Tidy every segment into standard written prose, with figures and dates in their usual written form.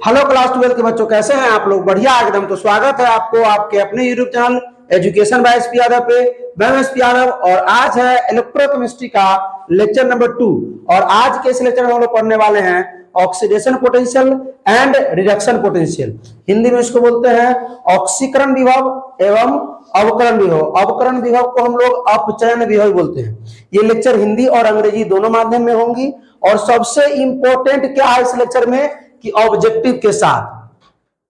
Hello class 12 के बच्चों, कैसे हैं आप लोग? बढ़िया एकदम। तो स्वागत है आपको आपके अपने YouTube channel education by SP Yadav पे। मैं एसपी यादव और आज है इलेक्ट्रोकेमिस्ट्री का लेक्चर नंबर 2। और आज के इस लेक्चर में हम लोग पढ़ने वाले हैं oxidation potential and reduction potential. Hindi में इसको बोलते हैं ऑक्सीकरण विभव एवं अवकरण विभव। अवकरण विभव को हम लोग अपचयन विभव बोलते हैं। ये लेक्चर हिंदी और अंग्रेजी दोनों माध्यम में होंगी। और सबसे इंपॉर्टेंट क्या है इस लेक्चर में कि ऑब्जेक्टिव के साथ,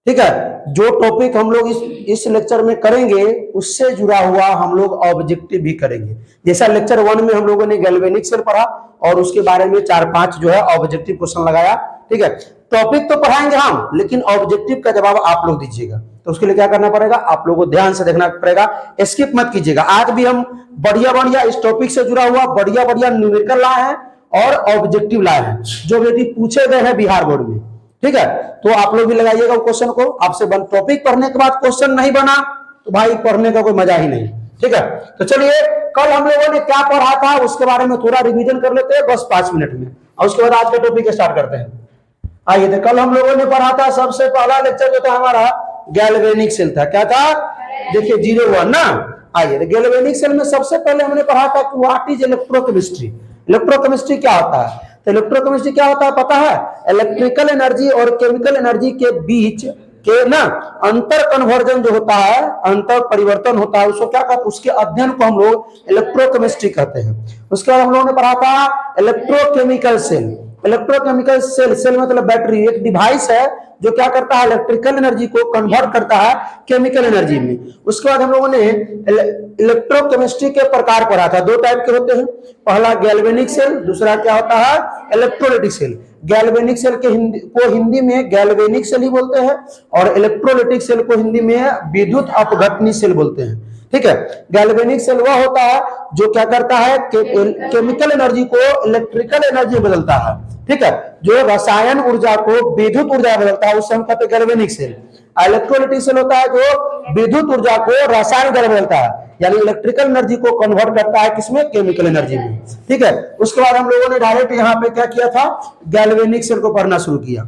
ठीक है, जो टॉपिक हम लोग इस लेक्चर में करेंगे उससे जुड़ा हुआ हम लोग ऑब्जेक्टिव भी करेंगे। जैसा लेक्चर 1 में हम लोगों ने गैल्वेनिक सेल पढ़ा और उसके बारे में 4-5 जो है ऑब्जेक्टिव क्वेश्चन लगाया, ठीक है। टॉपिक तो पढ़ाएंगे हम, लेकिन ऑब्जेक्टिव का जवाब आप लोग दीजिएगा। तो उसके लिए क्या करना पड़ेगा, आप लोगों को ध्यान से देखना पड़ेगा, स्किप मत कीजिएगा। आज भी हम बढ़िया बढ़िया इस टॉपिक से जुड़ा हुआ बढ़िया बढ़िया न्यूमेरिकल लाए हैं और ऑब्जेक्टिव लाए हैं जो बेटी पूछे गए हैं बिहार बोर्ड में, ठीक है। तो आप लोग भी लगाइएगा क्वेश्चन को। आपसे टॉपिक पढ़ने के बाद क्वेश्चन नहीं बना तो भाई पढ़ने का कोई मजा ही नहीं, ठीक है। तो चलिए, कल हम लोगों ने क्या पढ़ा था उसके बारे में थोड़ा रिवीजन कर लेते हैं बस 5 मिनट में, और उसके बाद आज का टॉपिक स्टार्ट करते हैं। आइए, तो कल हम लोगों ने पढ़ा था, सबसे पहला लेक्चर जो था हमारा गैल्वेनिक सेल था। क्या था? देखिए 01 ना। आइए, तो गैल्वेनिक सेल में सबसे पहले हमने पढ़ा था कि व्हाट इज इलेक्ट्रोकेमिस्ट्री। इलेक्ट्रोकेमिस्ट्री क्या होता है? तो इलेक्ट्रोकेमिस्ट्री क्या होता है पता है? इलेक्ट्रिकल एनर्जी और केमिकल एनर्जी के बीच के ना अंतर कन्वर्जन जो होता है, अंतर परिवर्तन होता है, उसको क्या कहते हैं? उसके अध्ययन को हम लोग इलेक्ट्रोकेमिस्ट्री कहते हैं। उसके बाद हम लोगों ने पढ़ा था electrochemical cell. Electrochemical cell, cell मतलब बैटरी, एक डिवाइस है जो क्या करता है, इलेक्ट्रिकल एनर्जी को कन्वर्ट करता है केमिकल एनर्जी में। उसके बाद हम लोगों ने इलेक्ट्रोकेमिस्ट्री के प्रकार पढ़ा था। 2 टाइप के होते हैं, पहला गैल्वेनिक सेल, दूसरा क्या होता है इलेक्ट्रोलाइटिक सेल। गैल्वेनिक सेल के हिंदी में गैल्वेनिक सेल ही बोलते हैं और इलेक्ट्रोलाइटिक सेल को हिंदी में विद्युत अपघटनी सेल बोलते हैं, ठीक है। गैल्वेनिक सेल वह होता है जो क्या करता है, केमिकल एनर्जी को इलेक्ट्रिकल एनर्जी बदलता है, ठीक है। जो रसायन ऊर्जा को विद्युत ऊर्जा बदलता है उससे हम कहते हैं गैल्वेनिक सेल। इलेक्ट्रोलाइटिक सेल होता है जो विद्युत ऊर्जा को रासायनिक ऊर्जा बदलता है, यानी इलेक्ट्रिकल एनर्जी को कन्वर्ट करता है किसमें, केमिकल एनर्जी में, ठीक है। उसके बाद हम लोगों ने डायरेक्ट यहाँ पे क्या किया था, गैल्वेनिक सेल को पढ़ना शुरू किया,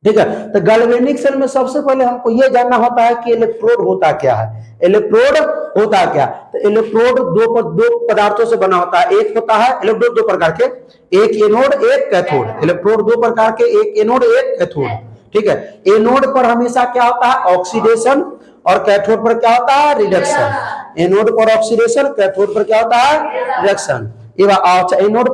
ठीक है। तो गैल्वेनिक सेल में सबसे पहले हमको यह जानना होता है कि इलेक्ट्रोड होता क्या है। इलेक्ट्रोड होता क्या? तो इलेक्ट्रोड दो पदार्थों से बना होता है। एक होता है इलेक्ट्रोड 2 प्रकार के, एक एनोड एक कैथोड। इलेक्ट्रोड 2 प्रकार के, एक एनोड एक कैथोड, ठीक है। एनोड पर हमेशा क्या होता है, ऑक्सीडेशन, और कैथोड पर क्या होता है, रिडक्शन। एनोड पर ऑक्सीडेशन, कैथोड पर क्या होता है, रिडक्शन। एनोड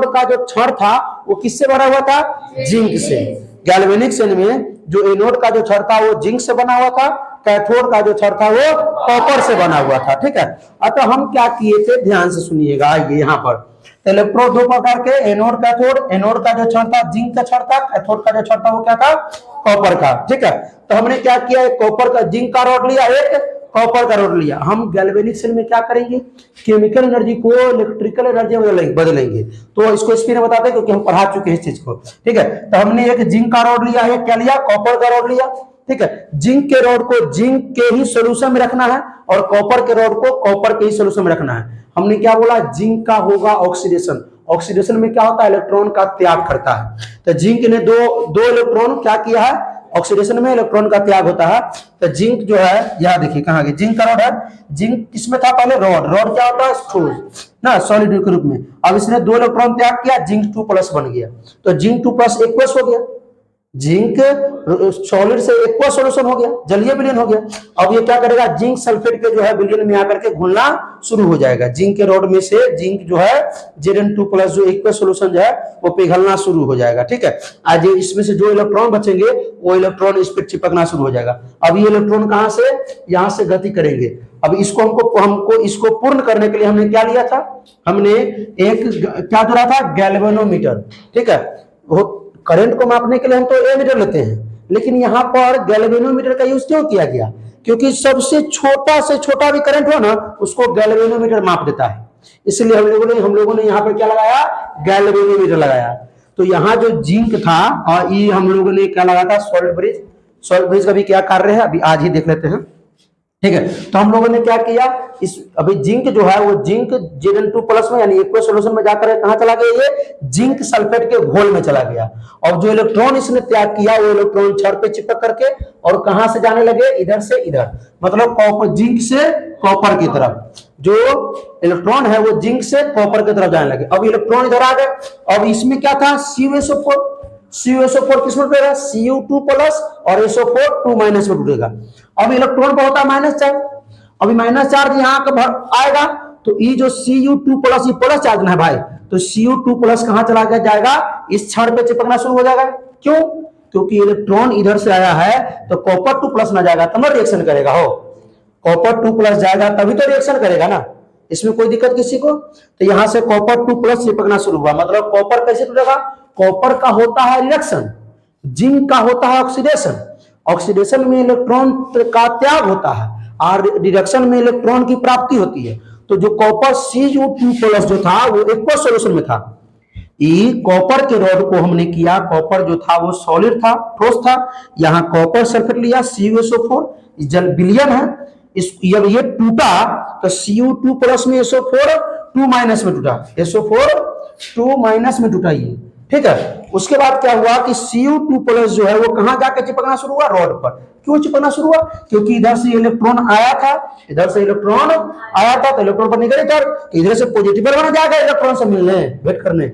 का जो क्षण था वो किससे बना हुआ था, जिंक से। गैल्वेनिक सेल में जो एनोड का जो क्षण था वो जिंक से बना हुआ था, कैथोड का जो क्षण था वो कॉपर से बना हुआ था, ठीक है। अतः हम क्या किए थे, ध्यान से सुनिएगा। आइए यहाँ पर इलेक्ट्रोड 2 प्रकार के, एनोड कैथोड। एनोड का जो क्षण था जिंक का क्षण था, कैथोड का जो क्षण था वो क्या था, कॉपर का, ठीक है। तो हमने क्या किया, कॉपर का जिंक का रॉड लिया, एक कॉपर का रॉड लिया। हम गैल्वेनिक सेल में क्या करेंगे, केमिकल एनर्जी को इलेक्ट्रिकल एनर्जी में बदलेंगे। तो इसको स्पीड में बताते हैं क्योंकि हम पढ़ा चुके हैं इस चीज को, ठीक है। तो हमने एक जिंक का रॉड लिया, एक क्या लिया, कॉपर का रॉड लिया, ठीक है। जिंक के रॉड को जिंक के ही सोल्यूशन में रखना है और कॉपर के रॉड को कॉपर के ही सोल्यूशन में रखना है। हमने क्या बोला, जिंक का होगा ऑक्सीडेशन। ऑक्सीडेशन में क्या होता है, इलेक्ट्रॉन का त्याग करता है। तो जिंक ने दो इलेक्ट्रॉन क्या किया है, ऑक्सीडेशन में इलेक्ट्रॉन का त्याग होता है। तो जिंक जो है, यहां देखिए कहां गया, जिंक का रॉड है। जिंक किसमें था पहले, रॉड क्या होता है, ठोस ना, सॉलिड के रूप में। अब इसने 2 इलेक्ट्रॉन त्याग किया, जिंक 2+ बन गया। तो जिंक 2+ एक्वस हो गया, जिंक सॉलिड से एक्वस सॉल्यूशन हो गया, जलीय विलयन हो गया। अब ये क्या करेगा, जिंक सल्फेट के जो है विलयन में आकर के घुलना शुरू हो जाएगा। जिंक के रॉड में से जिंक जो है Zn2+ जो एक्वस सॉल्यूशन जो है वो पिघलना शुरू हो जाएगा, ठीक है। आज इसमें से जो इलेक्ट्रॉन बचेंगे वो इलेक्ट्रॉन इस पर चिपकना शुरू हो जाएगा। अब ये इलेक्ट्रॉन कहां से, यहां से गति करेंगे। अब इसको हमको इसको पूर्ण करने के लिए हमने क्या लिया था, हमने एक क्या जोड़ा था, गैल्वेनोमीटर, ठीक है। करंट को मापने के लिए हम तो एमीटर लेते हैं, लेकिन यहाँ पर गैल्वेनोमीटर का यूज क्यों किया गया, क्योंकि सबसे छोटा से छोटा भी करंट हो ना उसको गैल्वेनोमीटर माप देता है। इसलिए हम लोगों ने यहाँ पर क्या लगाया, गैल्वेनोमीटर लगाया। तो यहाँ जो जिंक था और ये हम लोगों ने क्या लगाया था, सॉल्ट ब्रिज। सॉल्ट ब्रिज का भी क्या कार्य है अभी आज ही देख लेते हैं, ठीक है। तो हम लोगों ने क्या किया, इस अभी जिंक जो है वो जिंक Zn2 प्लस में यानी एक्वस सॉल्यूशन में जाकर कहां चला गया, ये जिंक सल्फेट के घोल में चला गया। और जो इलेक्ट्रॉन इसने त्याग किया वो इलेक्ट्रॉन छड़ पे चिपक करके और कहां से जाने लगे, इधर से इधर, मतलब कॉपर, जिंक से कॉपर की तरफ। जो इलेक्ट्रॉन है वो जिंक से कॉपर की तरफ जाने लगे। अब इलेक्ट्रॉन इधर आ गए। अब इसमें क्या था, CuSO4, CuSO4 किस में टूटेगा, Cu2 प्लस और SO4 2 माइनस में टूटेगा। अब इलेक्ट्रॉन पर होता है माइनस चार्ज, अभी माइनस चार्ज यहाँ आएगा तो ये जो Cu2 प्लस, ये प्लस चार्ज है भाई, तो Cu2 प्लस कहां चला गया जाएगा, इस छड़ पे चिपकना शुरू हो जाएगा। क्यों, क्योंकि इलेक्ट्रॉन इधर से आया है तो कॉपर 2 प्लस ना जाएगा तब ना रिएक्शन करेगा। हो, कॉपर 2 प्लस जाएगा तभी तो रिएक्शन करेगा ना, इसमें कोई दिक्कत किसी को। तो यहां से कॉपर 2 प्लस चिपकना शुरू हुआ, मतलब कॉपर कैसे टूटेगा, कॉपर का होता है रिडक्शन, जिंक का होता है ऑक्सीडेशन। ऑक्सीडेशन में इलेक्ट्रॉन का त्याग होता है और रिडक्शन में इलेक्ट्रॉन की प्राप्ति होती है। तो जो कॉपर Cu2 प्लस जो था वो एक्वस सॉल्यूशन में था। ये कॉपर के रॉड को हमने किया, कॉपर जो था वो सॉलिड था, ठोस था। यहाँ कॉपर सल्फेट लिया CuSO4, जल विलयन है। जब ये टूटा तो Cu2 प्लस में SO4 2 माइनस में टूटा, SO4 2 माइनस में टूटा ये, ठीक है। उसके बाद क्या हुआ कि Cu2 प्लस जो है वो कहां जाकर चिपकना शुरू हुआ, रॉड पर। क्यों चिपकना शुरू हुआ, क्योंकि इधर से इलेक्ट्रॉन आया था, इधर से इलेक्ट्रॉन आया था तो इलेक्ट्रॉन पर निगेटिव, इधर से पॉजिटिव बना जाएगा इलेक्ट्रॉन से मिलने वेट करने,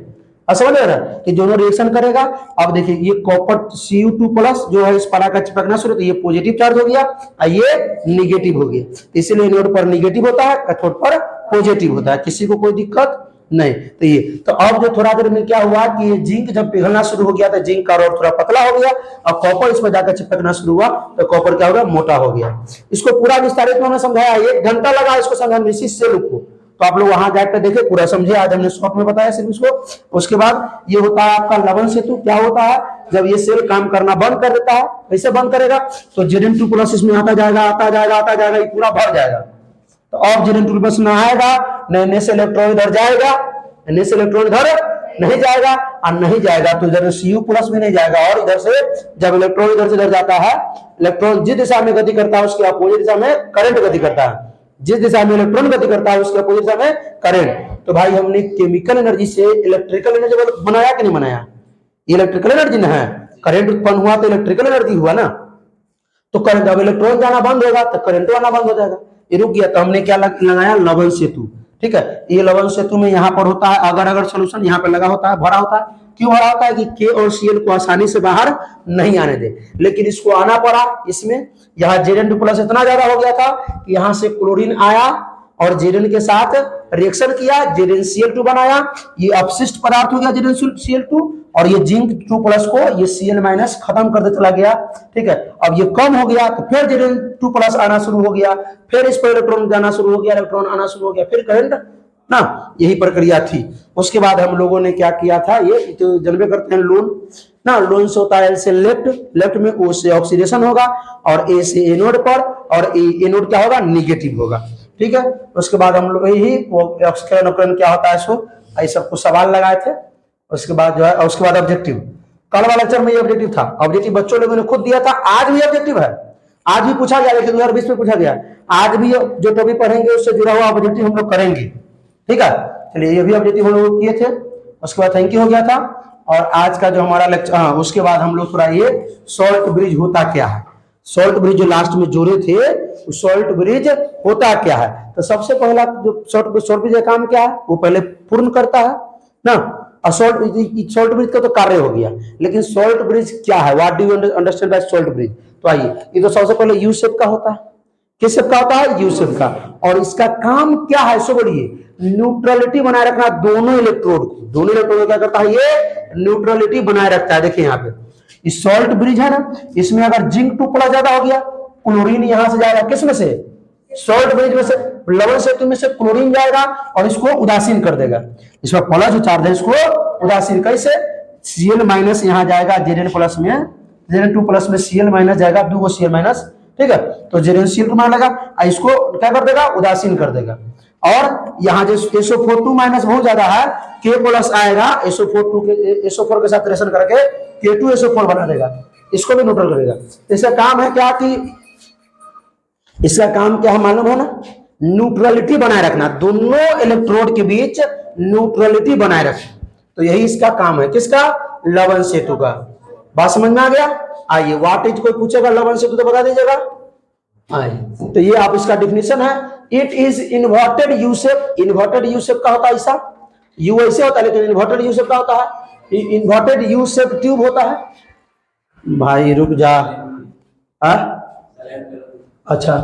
समझ रहे हैं कि दोनों रिएक्शन करेगा। अब देखिए ये कॉपर Cu2 प्लस जो है इस पारा का चिपकना शुरू, तो ये पॉजिटिव चार्ज हो गया और ये निगेटिव हो गया, इसीलिए एनोड पर निगेटिव होता है, कैथोड पर पॉजिटिव होता है, किसी को कोई दिक्कत नहीं। तो ये तो अब जो थोड़ा देर में क्या हुआ कि ये जिंक जब पिघलना शुरू हो गया तो जिंक का रॉड थोड़ा पतला हो गया और कॉपर इसमें जाकर चिपकना शुरू हुआ तो कॉपर क्या हो गया, मोटा हो गया। इसको पूरा विस्तारित में हमने समझाया, 1 घंटा लगा इसको समझाने, इसी सेल को, तो आप लोग वहां जाकर देखे पूरा समझे। आज हमने शॉर्ट में बताया सिर्फ इसको। उसके बाद ये होता है आपका लवण सेतु। क्या होता है, जब ये सेल काम करना बंद कर देता है, कैसे बंद करेगा, तो Zn2 प्लस इसमें आता जाएगा, आता जाएगा, आता जाएगा, ये पूरा भर जाएगा। तो अब Zn2 प्लस ना आएगा, नए से इलेक्ट्रॉन इधर जाएगा, नए से इलेक्ट्रॉन इधर नहीं जाएगा, और नहीं जाएगा तो इधर Cu प्लस में नहीं जाएगा। और इधर से जब इलेक्ट्रॉन इधर से इधर जाता है, इलेक्ट्रॉन जिस दिशा में गति करता है उसके अपोजिट दिशा में करंट गति करता है, जिस दिशा में इलेक्ट्रॉन गति करता है उसके अपोजिट दिशा में करंट। तो भाई हमने केमिकल एनर्जी से इलेक्ट्रिकल एनर्जी बनाया कि नहीं बनाया, इलेक्ट्रिकल एनर्जी ना है, करंट उत्पन्न हुआ तो इलेक्ट्रिकल एनर्जी हुआ ना। तो करंट, अब इलेक्ट्रॉन जाना बंद होगा तो करंट आना बंद हो जाएगा, ये रुक गया। तो हमने क्या लगाया, लवण सेतु, ठीक है। ये लवण सेतु में यहाँ पर होता है अगर अगर सोल्यूशन यहाँ पे लगा होता है, भरा होता है। क्यों भरा होता है कि K और Cl को आसानी से बाहर नहीं आने दे, लेकिन इसको आना पड़ा। इसमें यहाँ Zn2 प्लस इतना ज्यादा हो गया था कि यहाँ से क्लोरीन आया और Zn के साथ रिएक्शन किया, ZnCl2 बनाया, ये अपशिष्ट पदार्थ हो गया ZnCl2, और ये जिंक 2 प्लस को ये Cl माइनस खत्म कर दे चला गया, ठीक है। अब ये कम हो गया तो फिर Zn2 प्लस आना शुरू हो गया, फिर इस पर इलेक्ट्रॉन जाना शुरू हो गया, इलेक्ट्रॉन आना शुरू हो गया, फिर करंट ना, यही प्रक्रिया थी। उसके बाद हम लोगों ने क्या किया था, ये तो जानबे करते हैं लोन ना, लोन से होता है से लेफ्ट में O से ऑक्सीडेशन होगा और A से एनोड पर, और एनोड क्या होगा, निगेटिव होगा, ठीक है। उसके बाद हम लोग यही ऑक्सीकरण क्या होता है, इसको ये सब कुछ सवाल लगाए थे। उसके बाद जो है, उसके बाद ऑब्जेक्टिव, कल वाला लेक्चर में ये ऑब्जेक्टिव था, ऑब्जेक्टिव बच्चों लोगों ने खुद दिया था, आज भी ऑब्जेक्टिव है, आज भी पूछा गया, लेकिन 2020 में पूछा गया, आज भी जो टॉपिक पढ़ेंगे उससे जुड़ा हुआ ऑब्जेक्टिव हम लोग करेंगे, ठीक है। चलिए ये भी ऑब्जेक्टिव हम लोग किए थे। उसके बाद थैंक यू हो गया था। और आज का जो हमारा लेक्चर, उसके बाद हम लोग थोड़ा ये सॉल्ट ब्रिज होता क्या है, सॉल्ट ब्रिज जो लास्ट में जोड़े थे, सॉल्ट ब्रिज होता क्या है। तो सबसे पहला जो सॉल्ट ब्रिज का काम क्या है, वो पहले पूर्ण करता है ना। सॉल्ट ब्रिज का तो कार्य हो गया, लेकिन सॉल्ट ब्रिज क्या है, what do you understand by salt bridge. तो आइए, ये तो सबसे पहले यू शेप का होता है, किस शेप का होता है, यू शेप का। और इसका काम क्या है, सो बोलिए, न्यूट्रलिटी बनाए रखना दोनों इलेक्ट्रोड को। दोनों इलेक्ट्रोड क्या करता है, ये न्यूट्रलिटी बनाए रखता है। देखिए यहाँ पे इस सॉल्ट ब्रिज है ना, इसमें अगर जिंक 2 प्लस ज्यादा हो गया, क्लोरीन यहां से जाएगा, किस में से, सॉल्ट ब्रिज में से, लवण सेतु में से क्लोरीन जाएगा और इसको उदासीन कर देगा। इसमें प्लस जो चार्ज है इसको उदासीन, कैसे, Cl माइनस यहाँ जाएगा Zn प्लस में, Zn2 प्लस में Cl माइनस जाएगा, 2 Cl माइनस, ठीक है। तो ZnCl2 मान लगा, इसको क्या कर देगा, उदासीन कर देगा। और यहाँ जो SO4 2 माइनस बहुत ज्यादा है, K प्लस आएगा, SO4 के साथ रिएक्शन करके K2SO4 बना देगा, इसको भी न्यूट्रल करेगा। इसका काम है क्या कि इसका काम क्या है मालूम है ना, न्यूट्रलिटी बनाए रखना, दोनों इलेक्ट्रोड के बीच न्यूट्रलिटी बनाए रखना। तो यही इसका काम है, किसका, लवन सेतु का। बात समझ में आ गया। आइए व्हाट इज, कोई पूछेगा लवन सेतु तो बता दीजिएगा। आइए तो ये आप इसका डिफिनेशन है, it is inverted U shape. Inverted U shape का होता है ऐसा, यू ऐसे होता है, लेकिन इन्वर्टेड यू शेप का होता है, इन्वर्टेड यू शेप ट्यूब होता है। भाई रुक जा, अच्छा।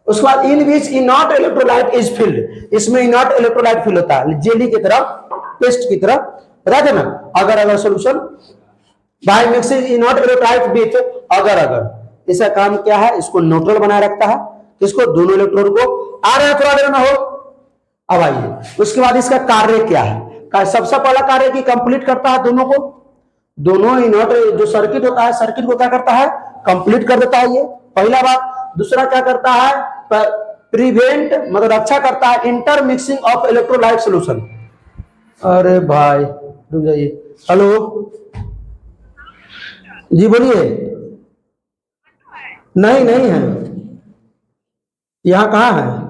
उसके बाद इन विच इनॉट इलेक्ट्रोलाइट इज फिल्ड, इसमें इनॉट इलेक्ट्रोलाइट फिल होता है जेली की तरह, पेस्ट की तरह, बताते ना। अगर solution by mixing inert electrolyte with अगर इसका काम क्या है, इसको न्यूट्रल बनाए रखता है, किसको, दोनों इलेक्ट्रोड को। आ रहा है थोड़ा देर में हो, अब आइए। उसके बाद इसका कार्य क्या है, सबसे पहला कार्य की कंप्लीट करता है दोनों को, दोनों इनॉट जो सर्किट होता है, सर्किट को क्या करता है, कंप्लीट कर देता है, ये पहला बात। दूसरा क्या करता है, प्रिवेंट मतलब रक्षा करता है inter mixing of electrolyte solution. अरे भाई रुक जाइए, हेलो जी बोलिए। नहीं नहीं है, यहाँ कहाँ है,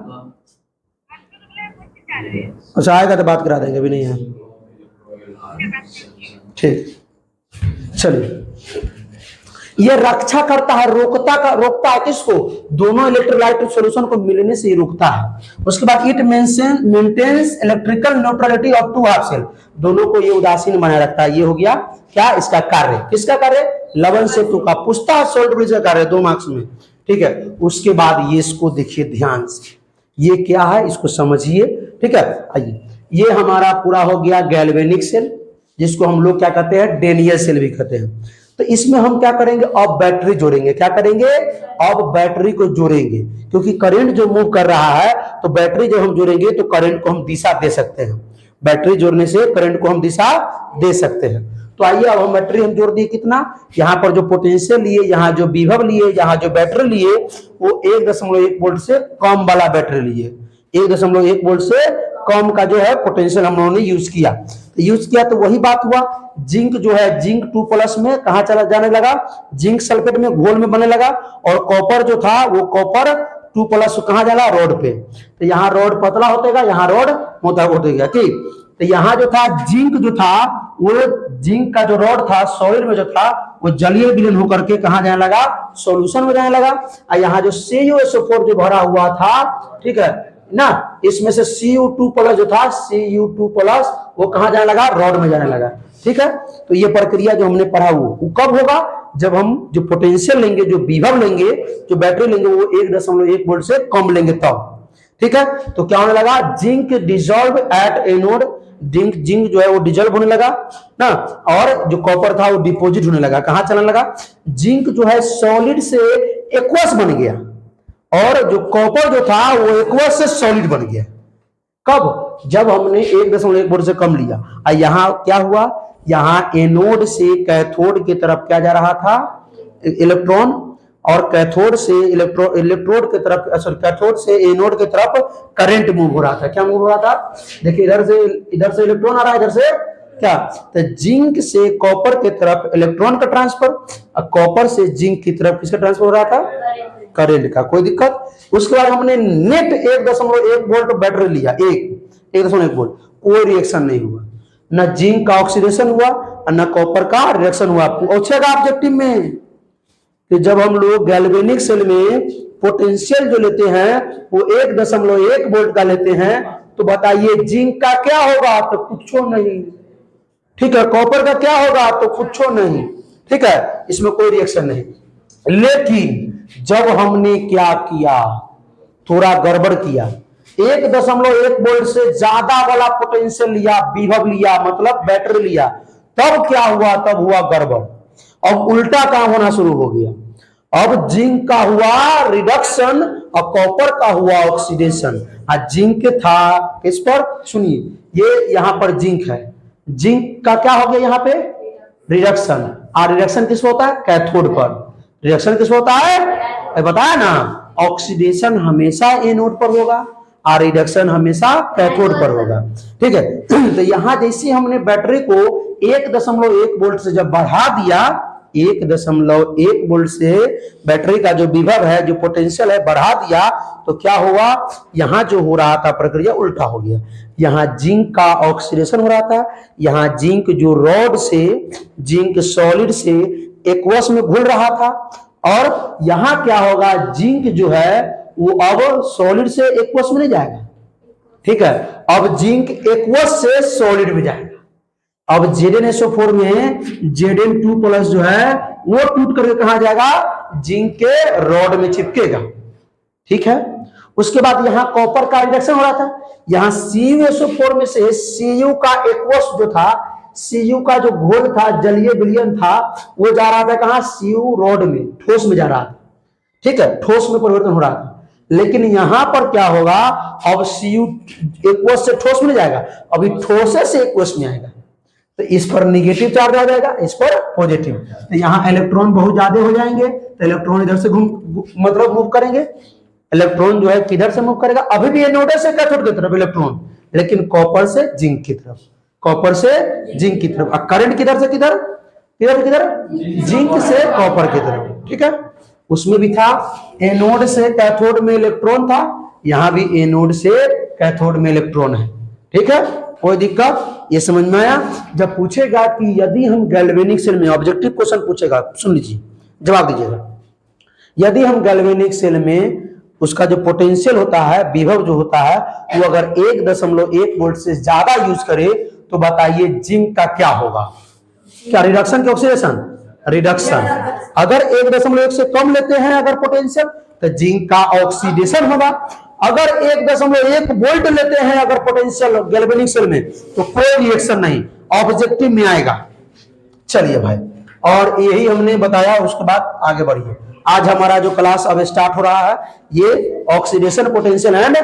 अच्छा आएगा तो बात करा देंगे, अभी नहीं है, ठीक। चलिए, ये रक्षा करता है, रोकता है किसको, दोनों इलेक्ट्रोलाइट सॉल्यूशन को मिलने से ही रोकता है। उसके बाद it maintains electrical neutrality of two half cell, दोनों को ये उदासीन बनाए रखता है। ये हो गया क्या, इसका कार्य। किसका कार्य, लवन सेतु का। पूछता है सोल्ट ब्रिज का कार्य 2 मार्क्स में, ठीक है। उसके बाद ये इसको देखिए ध्यान से, ये क्या है इसको समझिए, ठीक है। आइए, ये हमारा पूरा हो गया गैल्वेनिक सेल, जिसको हम लोग क्या कहते हैं, डेनियल सेल भी कहते हैं। तो इसमें हम क्या करेंगे, अब बैटरी जोड़ेंगे। क्या करेंगे, अब बैटरी को जोड़ेंगे, क्योंकि करंट जो मूव कर रहा है, तो बैटरी जब हम जोड़ेंगे तो करंट को हम दिशा दे सकते हैं। बैटरी जोड़ने से करंट को हम दिशा दे सकते हैं। तो आइए अब हम बैटरी हम जोड़ दिए, कितना, यहाँ पर जो पोटेंशियल लिए, यहाँ जो विभव लिए, यहाँ जो बैटरी लिए, वो 1.1 वोल्ट से कम वाला बैटरी लिए। 1.1 वोल्ट से कम का जो है पोटेंशियल हम लोगों ने यूज किया। तो वही बात हुआ, जिंक जो है, जिंक 2+ में कहा चला जाने लगा, जिंक सल्फेट में घोल में बनने लगा। और कॉपर जो था वो कॉपर 2+ कहा जाला, रोड पे। तो यहाँ रोड पतला होतेगा, यहाँ रोड मोटा होतेगा, ठीक। तो यहाँ जो था जिंक जो था, वो जिंक का जो रोड था सॉलिड में जो था, वो जलीय विलीन होकर के कहा जाने लगा, सॉल्यूशन में जाने लगा। और यहाँ जो CuSO4 जो भरा हुआ था, ठीक है ना, इसमें से Cu2+ जो था, Cu2+ वो कहां जाने लगा, रॉड में जाने लगा, ठीक है। तो ये प्रक्रिया जो हमने पढ़ा वो कब होगा, जब हम जो पोटेंशियल लेंगे, जो विभव लेंगे, जो बैटरी लेंगे, वो 1.1 वोल्ट से कम लेंगे तब, ठीक है। तो क्या होने लगा, zinc dissolve at anode, zinc जो है वो डिजॉल्व होने लगा ना, और जो कॉपर था वो डिपोजिट होने लगा। कहां चलने लगा, जिंक जो है सॉलिड से एक्वस बन गया, और जो कॉपर जो था वो एक्वस से सॉलिड बन गया। कब, जब हमने 1.1 वोल्ट से कम लिया। और यहाँ क्या हुआ, यहाँ एनोड से कैथोड की तरफ क्या जा रहा था, इलेक्ट्रॉन, और कैथोड से इलेक्ट्रोड की तरफ, सॉरी कैथोड से एनोड की तरफ करंट मूव हो रहा था। क्या मूव हो रहा था, देखिए इधर से इलेक्ट्रॉन आ रहा है, इधर से क्या, तो जिंक से कॉपर की तरफ इलेक्ट्रॉन का ट्रांसफर, और कॉपर से जिंक की तरफ किसका ट्रांसफर हो रहा था, करंट का। कोई दिक्कत। उसके बाद हमने नेट 1.1 वोल्ट बैटरी लिया, 1.1 वोल्ट, कोई रिएक्शन नहीं हुआ, न जिंक का ऑक्सीडेशन हुआ और न कॉपर का रिएक्शन हुआ। पूछेगा ऑब्जेक्टिव में कि जब हम लोग गैल्वेनिक सेल में पोटेंशियल जो लेते हैं वो 1.1 वोल्ट का लेते हैं, तो बताइए जिंक का क्या होगा, तो कुछ नहीं, ठीक है। कॉपर का क्या होगा, तो कुछ नहीं, ठीक है, इसमें कोई रिएक्शन नहीं। लेकिन जब हमने क्या किया, थोड़ा गड़बड़ किया, 1.1 वोल्ट से ज्यादा वाला पोटेंशियल लिया, विभव लिया, मतलब बैटरी लिया, तब क्या हुआ, तब हुआ गड़बड़। अब उल्टा काम होना शुरू हो गया। अब जिंक का हुआ रिडक्शन और कॉपर का हुआ ऑक्सीडेशन। जिंक था किस पर, सुनिए, ये यहां पर जिंक है, जिंक का क्या हो गया यहाँ पे, रिडक्शन। और रिडक्शन किस होता है, कैथोड पर। रिएक्शन किस होता है, बताया ना, ऑक्सीडेशन हमेशा एनोड पर होगा और रिडक्शन हमेशा कैथोड पर होगा, ठीक है। तो यहां जैसे हमने बैटरी को 1.1 वोल्ट से जब बढ़ा दिया, 1.1 वोल्ट से बैटरी का जो विभव है, जो पोटेंशियल है, बढ़ा दिया तो क्या हुआ, यहां जो हो रहा था प्रक्रिया उल्टा हो गया। यहां जिंक का ऑक्सीडेशन हो रहा था, यहां जिंक जो रॉड से, जिंक सॉलिड से एक्वस में घुल रहा था, और यहां क्या होगा, जिंक जो है वो अब सॉलिड से एक्वस में नहीं जाएगा, ठीक है, अब जिंक एक्वस से सॉलिड में जाएगा। अब ZnSO4 में Zn2 प्लस जो है वो टूट करके कहां जाएगा, जिंक के रॉड में चिपकेगा, ठीक है। उसके बाद यहां कॉपर का रिडक्शन हो रहा था, यहां CuSO4 में से Cu का एक्वस जो था, Cu का जो घोल था, जलीय विलयन था, वो जा रहा था कहां, Cu रॉड में, ठोस में जा रहा था, ठीक है, ठोस में परिवर्तन हो रहा था। लेकिन यहां पर क्या होगा, अब Cu एक्वस से ठोस में जाएगा, अभी ठोस से एक्वस में आएगा, तो इस पर निगेटिव चार्ज आ जाएगा, इस पर पॉजिटिव। तो यहाँ इलेक्ट्रॉन बहुत ज्यादा हो जाएंगे, तो इलेक्ट्रॉन इधर से मतलब मूव करेंगे। इलेक्ट्रॉन जो है किधर से मूव करेगा, अभी भी एनोड से कैथोड की तरफ इलेक्ट्रॉन, लेकिन कॉपर से जिंक की तरफ, कॉपर से जिंक की तरफ। और करंट किधर से किधर, किधर से किधर, जिंक से कॉपर की तरफ, ठीक है। उसमें भी था एनोड से कैथोड में इलेक्ट्रॉन था, यहां भी एनोड से कैथोड में इलेक्ट्रॉन है, ठीक है, कोई दिक्कत, ये समझ में आया। जब पूछेगा कि यदि हम गैल्वेनिक सेल में, ऑब्जेक्टिव क्वेश्चन पूछेगा, सुन लीजिए, जवाब दीजिएगा। यदि हम गैल्वेनिक सेल में उसका जो पोटेंशियल होता है, विभव जो होता है, वो अगर 1.1 वोल्ट से ज्यादा यूज करे तो बताइए जिंक का क्या होगा, क्या रिडक्शन की ऑक्सीडेशन, रिडक्शन। अगर 1.1 से कम लेते हैं अगर पोटेंशियल, तो जिंक का ऑक्सीडेशन होगा। अगर 1.1 वोल्ट लेते हैं अगर पोटेंशियल गैल्वेनिक सेल में, तो कोई रिएक्शन नहीं, ऑब्जेक्टिव में आएगा। चलिए भाई, और यही हमने बताया, उसके बाद आगे बढ़िए। आज हमारा जो क्लास अब स्टार्ट हो रहा है, ये oxidation potential and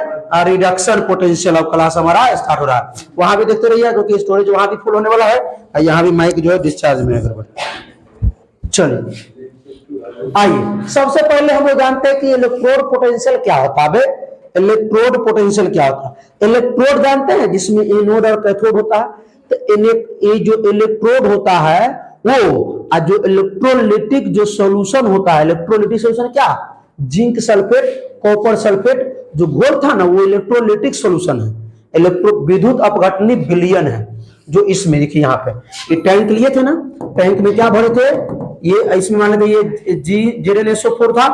reduction potential अब क्लास हमारा स्टार्ट हो रहा है। वहां भी देखते रहिए, क्योंकि स्टोरेज वहां भी फुल होने वाला है, यहाँ भी माइक जो है डिस्चार्ज में है। चलिए आइए, सबसे पहले हम लोग जानते हैं कि इलेक्ट्रोड पोटेंशियल क्या होता है। इलेक्ट्रोड पोटेंशियल क्या होता है, इलेक्ट्रोड जानते हैं, जिसमें एनोड और कैथोड होता है। तो ये जो इलेक्ट्रोड होता है वो, जो इलेक्ट्रोलिटिक जो सॉल्यूशन होता है, इलेक्ट्रोलिटिक सॉल्यूशन क्या, जिंक सल्फेट, कॉपर सल्फेट जो घोल था ना, वो इलेक्ट्रोलिटिक सॉल्यूशन है, इलेक्ट्रो विद्युत अपघटनी विलयन है। जो इसमें देखिए, यहाँ पे ये टैंक लिए थे ना, टैंक में क्या भरे थे, ये इसमें मान लेते ये ZnSO4 था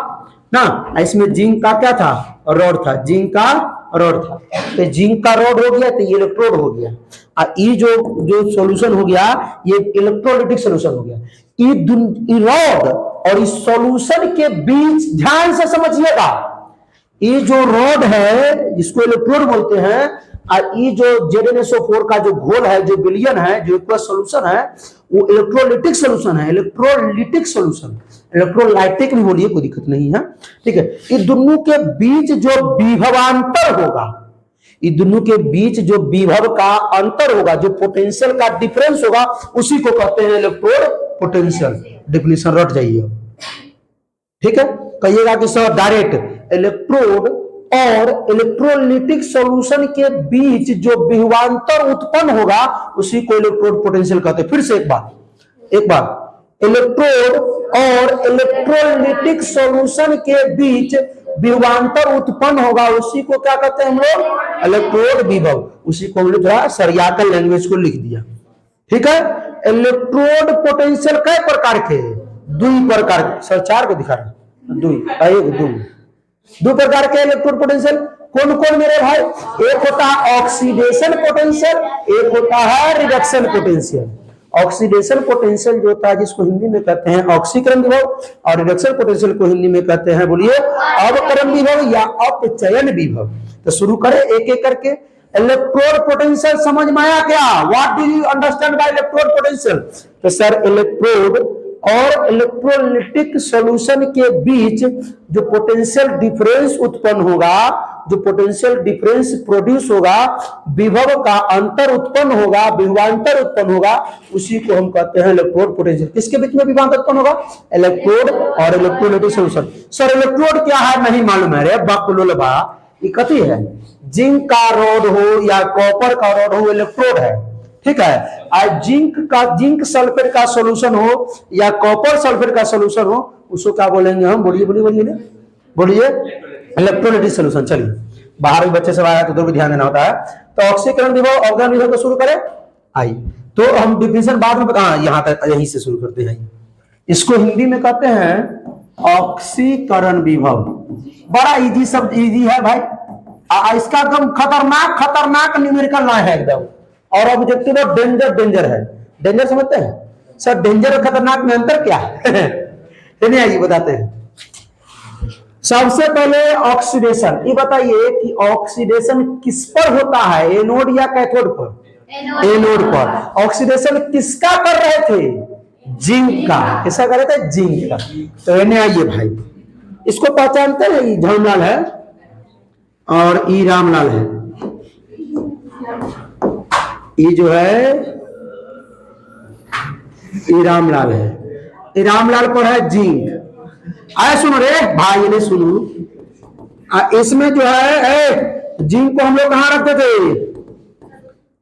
ना, इसमें जिंक का क्या था, रॉड था, जिंक का रॉड था। तो जिंक का रॉड हो गया तो ये इलेक्ट्रोड हो गया, और ये जो सॉल्यूशन हो गया ये इलेक्ट्रोलिटिक सॉल्यूशन हो गया। ये रॉड और इस सॉल्यूशन के बीच, ध्यान से समझिएगा, ये जो रॉड है जिसको इलेक्ट्रोड बोलते हैं, और ये जो ZnSO4 का जो घोल है, जो विलयन है, जो एक्वस सॉल्यूशन है, वो इलेक्ट्रोलिटिक सॉल्यूशन है, इलेक्ट्रोलिटिक सॉल्यूशन, इलेक्ट्रोलाइटिक भी बोलिए, कोई दिक्कत नहीं है, ठीक है। ये दोनों के बीच जो विभवांतर होगा, ये दोनों के बीच जो विभव का अंतर होगा, जो पोटेंशियल का डिफरेंस होगा, उसी को कहते हैं इलेक्ट्रोड पोटेंशियल। डिफिनेशन रट जाइए, ठीक है। कहिएगा कि सर डायरेक्ट इलेक्ट्रोड और इलेक्ट्रोलिटिक सॉल्यूशन के बीच जो विभवांतर उत्पन्न होगा, उसी को इलेक्ट्रोड पोटेंशियल कहते हैं। फिर से एक बार, इलेक्ट्रोड और इलेक्ट्रोलिटिक सॉल्यूशन के बीच विभवांतर उत्पन्न होगा, उसी को क्या कहते हैं हम लोग, इलेक्ट्रोड विभव। उसी को हमने थोड़ा सरियाकर लैंग्वेज को लिख दिया, ठीक है। इलेक्ट्रोड पोटेंशियल कई प्रकार के, दो प्रकार, सर 4 को दिखा रहे, दो प्रकार के इलेक्ट्रोड पोटेंशियल। कौन कौन मेरे भाई, एक होता है ऑक्सीडेशन पोटेंशियल, एक होता है रिडक्शन पोटेंशियल। ऑक्सीडेशन पोटेंशियल जो होता है, जिसको हिंदी में कहते हैं ऑक्सीकरण विभव, और रिडक्शन पोटेंशियल को हिंदी में कहते हैं, बोलिए, अवकरण विभव या अपचयन विभव। तो शुरू करें एक एक करके। इलेक्ट्रोड पोटेंशियल समझ में आया क्या, what do you understand by electrode potential. तो सर, इलेक्ट्रोड और इलेक्ट्रोलिटिक सॉल्यूशन के बीच जो पोटेंशियल डिफरेंस उत्पन्न होगा, जो पोटेंशियल डिफरेंस प्रोड्यूस होगा, विभव का अंतर उत्पन्न होगा, विभवांतर उत्पन्न होगा, उसी को हम कहते हैं इलेक्ट्रोड पोटेंशियल। किसके बीच में विभवांतर उत्पन्न होगा, इलेक्ट्रोड और इलेक्ट्रोलिटिक सॉल्यूशन। सर इलेक्ट्रोड क्या है, नहीं मालूम है रे बकलोलबा, ये कथी है, जिंक का रॉड हो या कॉपर का रॉड हो, इलेक्ट्रोड है, ठीक है। और जिंक सल्फेट का सोल्यूशन हो या कॉपर सल्फेट का सोल्यूशन हो, उसको क्या बोलेंगे हम? बोलिए बोलिए बोलिए बोलिए, इलेक्ट्रोलाइटिक सोल्यूशन। चलिए, बाहर भी बच्चे सब आया तो उधर भी ध्यान देना होता है। तो ऑक्सीकरण विभव, ऑर्गन विभव को शुरू करें। आई तो हम डिफिनेशन बाद में यहाँ तक यहीं से शुरू करते हैं। इसको हिंदी में कहते हैं ऑक्सीकरण विभव। बड़ा इजी शब्द, इजी है भाई। इसका एकदम खतरनाक खतरनाक न्यूमेरिकल ना है एकदम, और ऑब्जेक्टिव ऑफ डेंजर डेंजर है। डेंजर समझते हैं सर? डेंजर और खतरनाक में अंतर क्या है? नहीं आइए बताते हैं। सबसे पहले ऑक्सीडेशन, ये बताइए कि ऑक्सीडेशन किस पर होता है, एनोड या कैथोड पर? एनोड पर। ऑक्सीडेशन किसका कर रहे थे? जिंक का। किसका कर रहे थे? जिंक का। तो एने आइए भाई, इसको पहचानते हैं? ये झामलाल है और ई रामलाल है। ये जो है ये रामलाल है, ये रामलाल पर है जिंक। आए सुनो रे भाई, ने सुनो, इसमें जो है जिंक को हम लोग कहां रखते थे?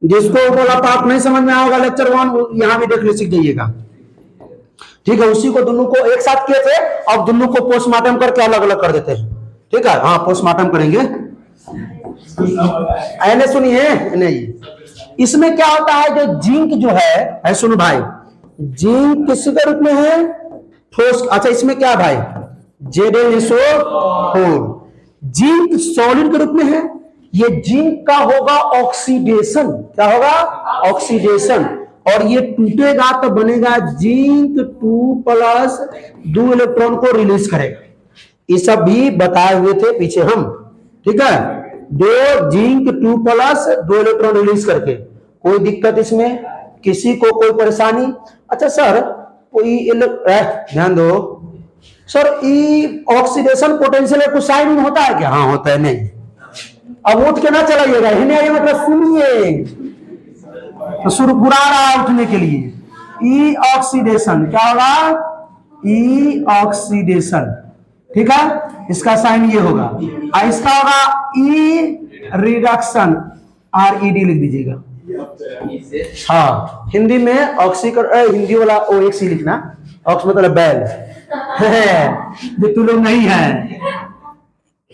जिसको बोला पाप नहीं समझ में आओगा लेक्चर 1 यहां भी देखने सीख जाइएगा, ठीक है। उसी को दोनों को एक साथ किए थे, अब दोनों को पोस्टमार्टम करके अलग अलग कर देते हैं, ठीक है। हाँ, पोस्टमार्टम करेंगे। ऐने सुनिए, नहीं इसमें क्या होता है, जो जिंक जो है सुनो भाई, जिंक किसके रूप में है? ठोस। अच्छा, इसमें क्या भाई? Zn4। जिंक सॉलिड के रूप में है। ये जिंक का होगा ऑक्सीडेशन। क्या होगा? ऑक्सीडेशन। और ये टूटेगा तो बनेगा जिंक 2+ 2 इलेक्ट्रॉन को रिलीज करेगा। ये सब भी बताए हुए थे पीछे हम, ठीक है। 2 जिंक 2+ 2 इलेक्ट्रॉन रिलीज करके। कोई दिक्कत इसमें? किसी को कोई परेशानी? अच्छा सर, कोई ध्यान दो सर, ई ऑक्सीडेशन पोटेंशियल कुछ साइन में होता है क्या? हाँ होता है। नहीं, अब उठ के ना चलाइएगा, हिने मतलब सुनिए तो सुरपुरा रहा उठने के लिए। ई ऑक्सीडेशन क्या होगा? ई ऑक्सीडेशन, ठीक है। इसका साइन ये होगा, और इसका होगा ई रिडक्शन, RED लिख दीजिएगा। हाँ, हिंदी में ऑक्सीकरण, हिंदी वाला OX लिखना। ऑक्स मतलब बैल जो तू लोग नहीं है,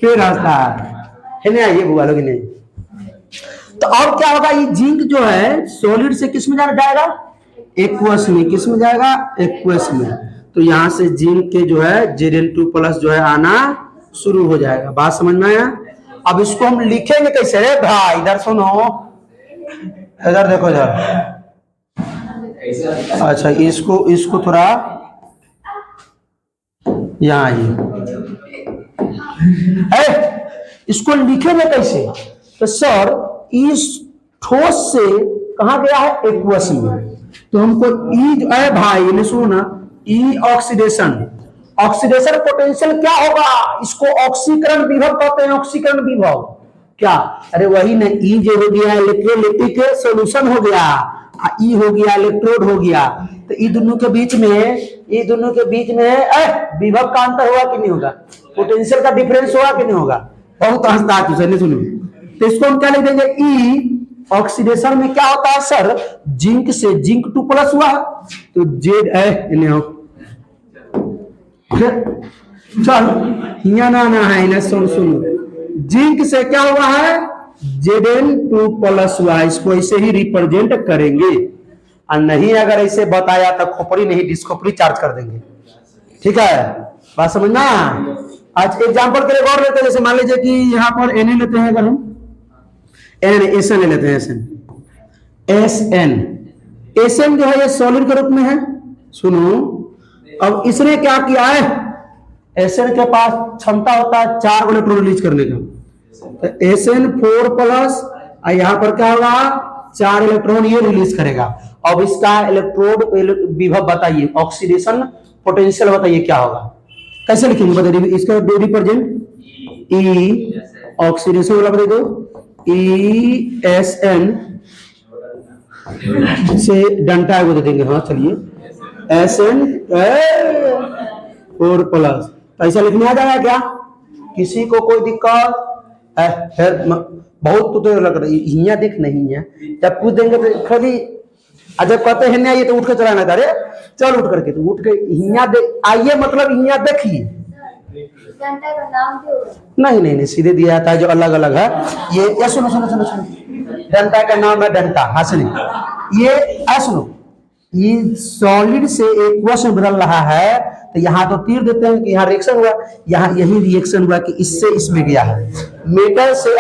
फिर रास्ता है नहीं आइए बुआ लोग नहीं। तो अब क्या होगा? ये जिंक जो है सॉलिड से किस में जाएगा? एक्वस में। किस में जाएगा? एक्वस में। तो यहां से जिंक के जो है Zn2+ जो है आना शुरू हो जाएगा। बात समझ में आया? अब इसको हम लिखेंगे कैसे रे भाई? इधर सुनो, इधर देखो इधर। अच्छा, इसको थोड़ा यहाँ आइए, इसको लिखेंगे कैसे? तो सर, इस ठोस से कहा गया है? एक्वस में। तो हमको ई जो है भाई ने सुनो ना, ई ऑक्सीडेशन, ऑक्सीडेशन पोटेंशियल क्या होगा? इसको ऑक्सीकरण विभव कहते हैं। ऑक्सीकरण विभव क्या? अरे वही ना, ई जो हो गया इलेक्ट्रोलाइटिक सोल्यूशन हो गया, ई हो गया इलेक्ट्रोड हो गया। तो ई दोनों के बीच में विभव का अंतर होगा कि नहीं होगा? पोटेंशियल का डिफरेंस होगा कि नहीं होगा? बहुत हंसता है तुझे, नहीं सुनो। तो इसको हम क्या लिख देंगे? ई ऑक्सीडेशन में क्या होता है सर? जिंक से जिंक 2+ हुआ, तो जेड चल ना है सुनो, जिंक से क्या हुआ है? Zn2+ हुआ। इसको ऐसे ही रिप्रेजेंट करेंगे, और नहीं अगर ऐसे बताया तो खोपड़ी नहीं डिस्कोपड़ी चार्ज कर देंगे, ठीक है। बात समझना? आज एग्जांपल के लिए गौर लेते हैं। जैसे मान लीजिए कि यहाँ पर Na लेते हैं, अगर हम SN लेते हैं, SN जो है ये सॉलिड के रूप में है। सुनो, अब इसने क्या किया है? SN के पास क्षमता होता है 4 इलेक्ट्रॉन रिलीज करने का। तो SN4+, यहां पर क्या होगा? 4 इलेक्ट्रॉन ये रिलीज करेगा। अब इसका इलेक्ट्रोड विभव बताइए, ऑक्सीडेशन पोटेंशियल बताइए क्या होगा? कैसे लिखेंगे बताइए? इसका रिप्रेजेंट ई ऑक्सीडेशन वाला बता दो, ESN से डंटा को दे देंगे। हाँ चलिए, SN4+। ऐसा लिखने आ जाएगा क्या? किसी को कोई दिक्कत? बहुत तो लग रही हिया दिख नहीं है, जब पूछ देंगे तो खाली और जब कहते हैं आइए तो उठ के चलाना था, अरे चल उठ करके, तो उठ के हिया आइए मतलब हिया देखिए। घंटा का नाम नहीं नहीं नहीं, सीधे दिया जाता है जो अलग अलग है। ये सुनो सुनो सुनो सुनो, डंटा का नाम है डंटा। हाँ सुनिए, ये सुनो, ये सॉलिड से एक्वस में बदल रहा है, तो यहाँ तो तीर देते हैं कि यहाँ रिएक्शन हुआ, यहाँ यही रिएक्शन हुआ कि इससे इसमें गया है, मेटल से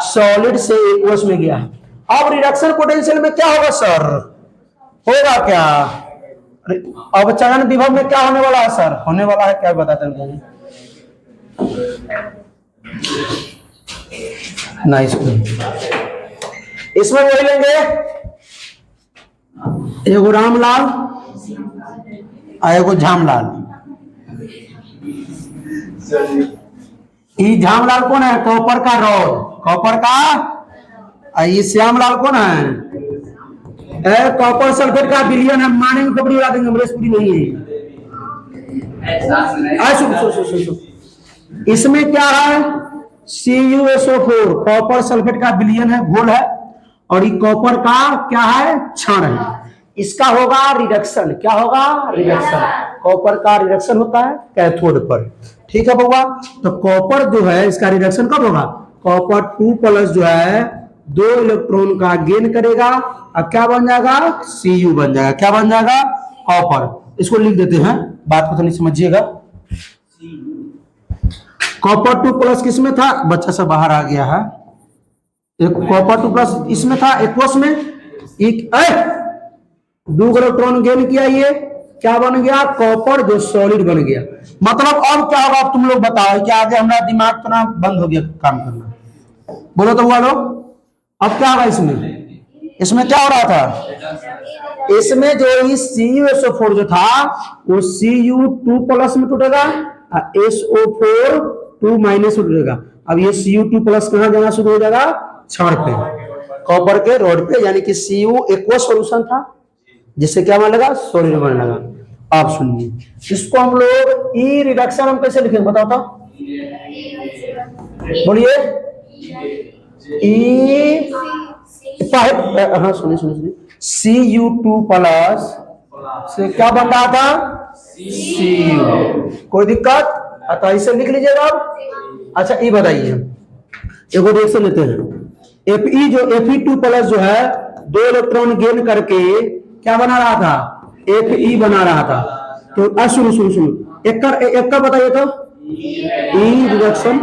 सॉलिड से एक्वस में गया है। अब रिडक्शन पोटेंशियल में क्या होगा सर? होगा क्या? अब चलन विभव में क्या होने वाला है सर? होने वाला है क्या, बताते हैं नाइस। इसमें वही लेंगे, एगो रामलाल और एगो झामलाल। ये झामलाल कौन है? कॉपर का रॉड, कॉपर का। और ये श्यामलाल कौन है? कॉपर सल्फेट का विलयन है। मानेंगे कपड़ी उड़ा देंगे, पूरी नहीं है। इसमें क्या है? CuSO4 कॉपर सल्फेट का विलयन है, घोल है, और ये कॉपर का क्या है? क्षण है। इसका होगा रिडक्शन। क्या होगा? रिडक्शन। कॉपर का रिडक्शन होता है कैथोड पर। ठीक है बउआ, तो कॉपर जो है इसका रिडक्शन कब होगा? कॉपर 2+ जो है 2 इलेक्ट्रॉन का गेन करेगा, अब क्या बन जाएगा? Cu बन जाएगा। क्या बन जाएगा? कॉपर। इसको लिख देते हैं, बात को थोड़ी समझिएगा। कॉपर 2+ किसमें था? बच्चा सब बाहर आ गया है। एक कॉपर 2+ इसमें था, एक्वस में। एक 2 इलेक्ट्रॉन गेन किया, ये क्या बन गया? कॉपर जो सॉलिड बन गया। मतलब अब क्या होगा? अब तुम लोग बताओ कि आगे हमारा दिमाग तो ना बंद हो गया काम करना। बोलो तो हुआ लोग, अब क्या होगा इसमें? इसमें क्या हो रहा था? इसमें जो CuSO4 जो था वो Cu2+ में टूटेगा, SO4 2- में टूटेगा। अब ये Cu2+ कहां जाना शुरू हो जाएगा? क्षण पे, कॉपर के रोड पे, यानी कि Cu एक्वस सॉल्यूशन था, जिससे क्या बनने लगा? सॉलिड बनने लगा। आप सुनिए, इसको हम लोग ई रिडक्शन हम कैसे लिखेंगे बताओ तो? बोलिए। ई हाँ सुनिए सुनिए सुनिए, Cu2+ से क्या बन रहा था? Cu। कोई दिक्कत? तो इसे लिख लीजिएगा अब। अच्छा ये बताइए, एक रिएक्शन लेते हैं। Fe जो Fe2+ जो है 2 इलेक्ट्रॉन गेन करके क्या बना रहा था? Fe बना रहा था। तो सुनो सुनो सुनो, एक का बताइए तो। ई रिडक्शन,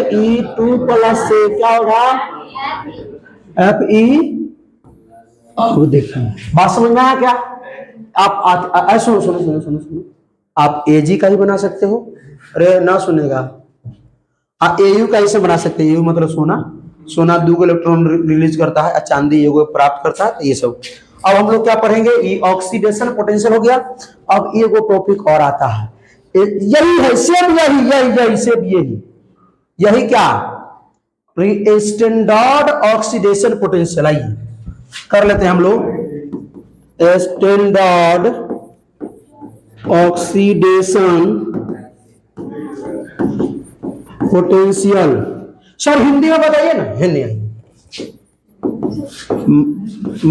Fe2+ से क्या होगा? Fe। वो देखिए, बात समझ में आया क्या? आप सुनो सुनो सुनो सुनो सुनो, आप Ag का ही बना सकते हो। अरे ना सुनेगा, आप Au का इसे बना सकते हैं। Au मतलब सोना, सोना 2 इलेक्ट्रॉन रिलीज करता है, चांदी एगो प्राप्त करता है, तो ये सब। अब हम लोग क्या पढ़ेंगे? ये ऑक्सीडेशन पोटेंशियल हो गया। अब एगो टॉपिक और आता है, यही है सेम, यही यही यही सेम यही क्या? Standard oxidation potential. आइए कर लेते हैं हम लोग। Standard oxidation potential. Sir Hindi में बताइए ना, हिंदी आइए।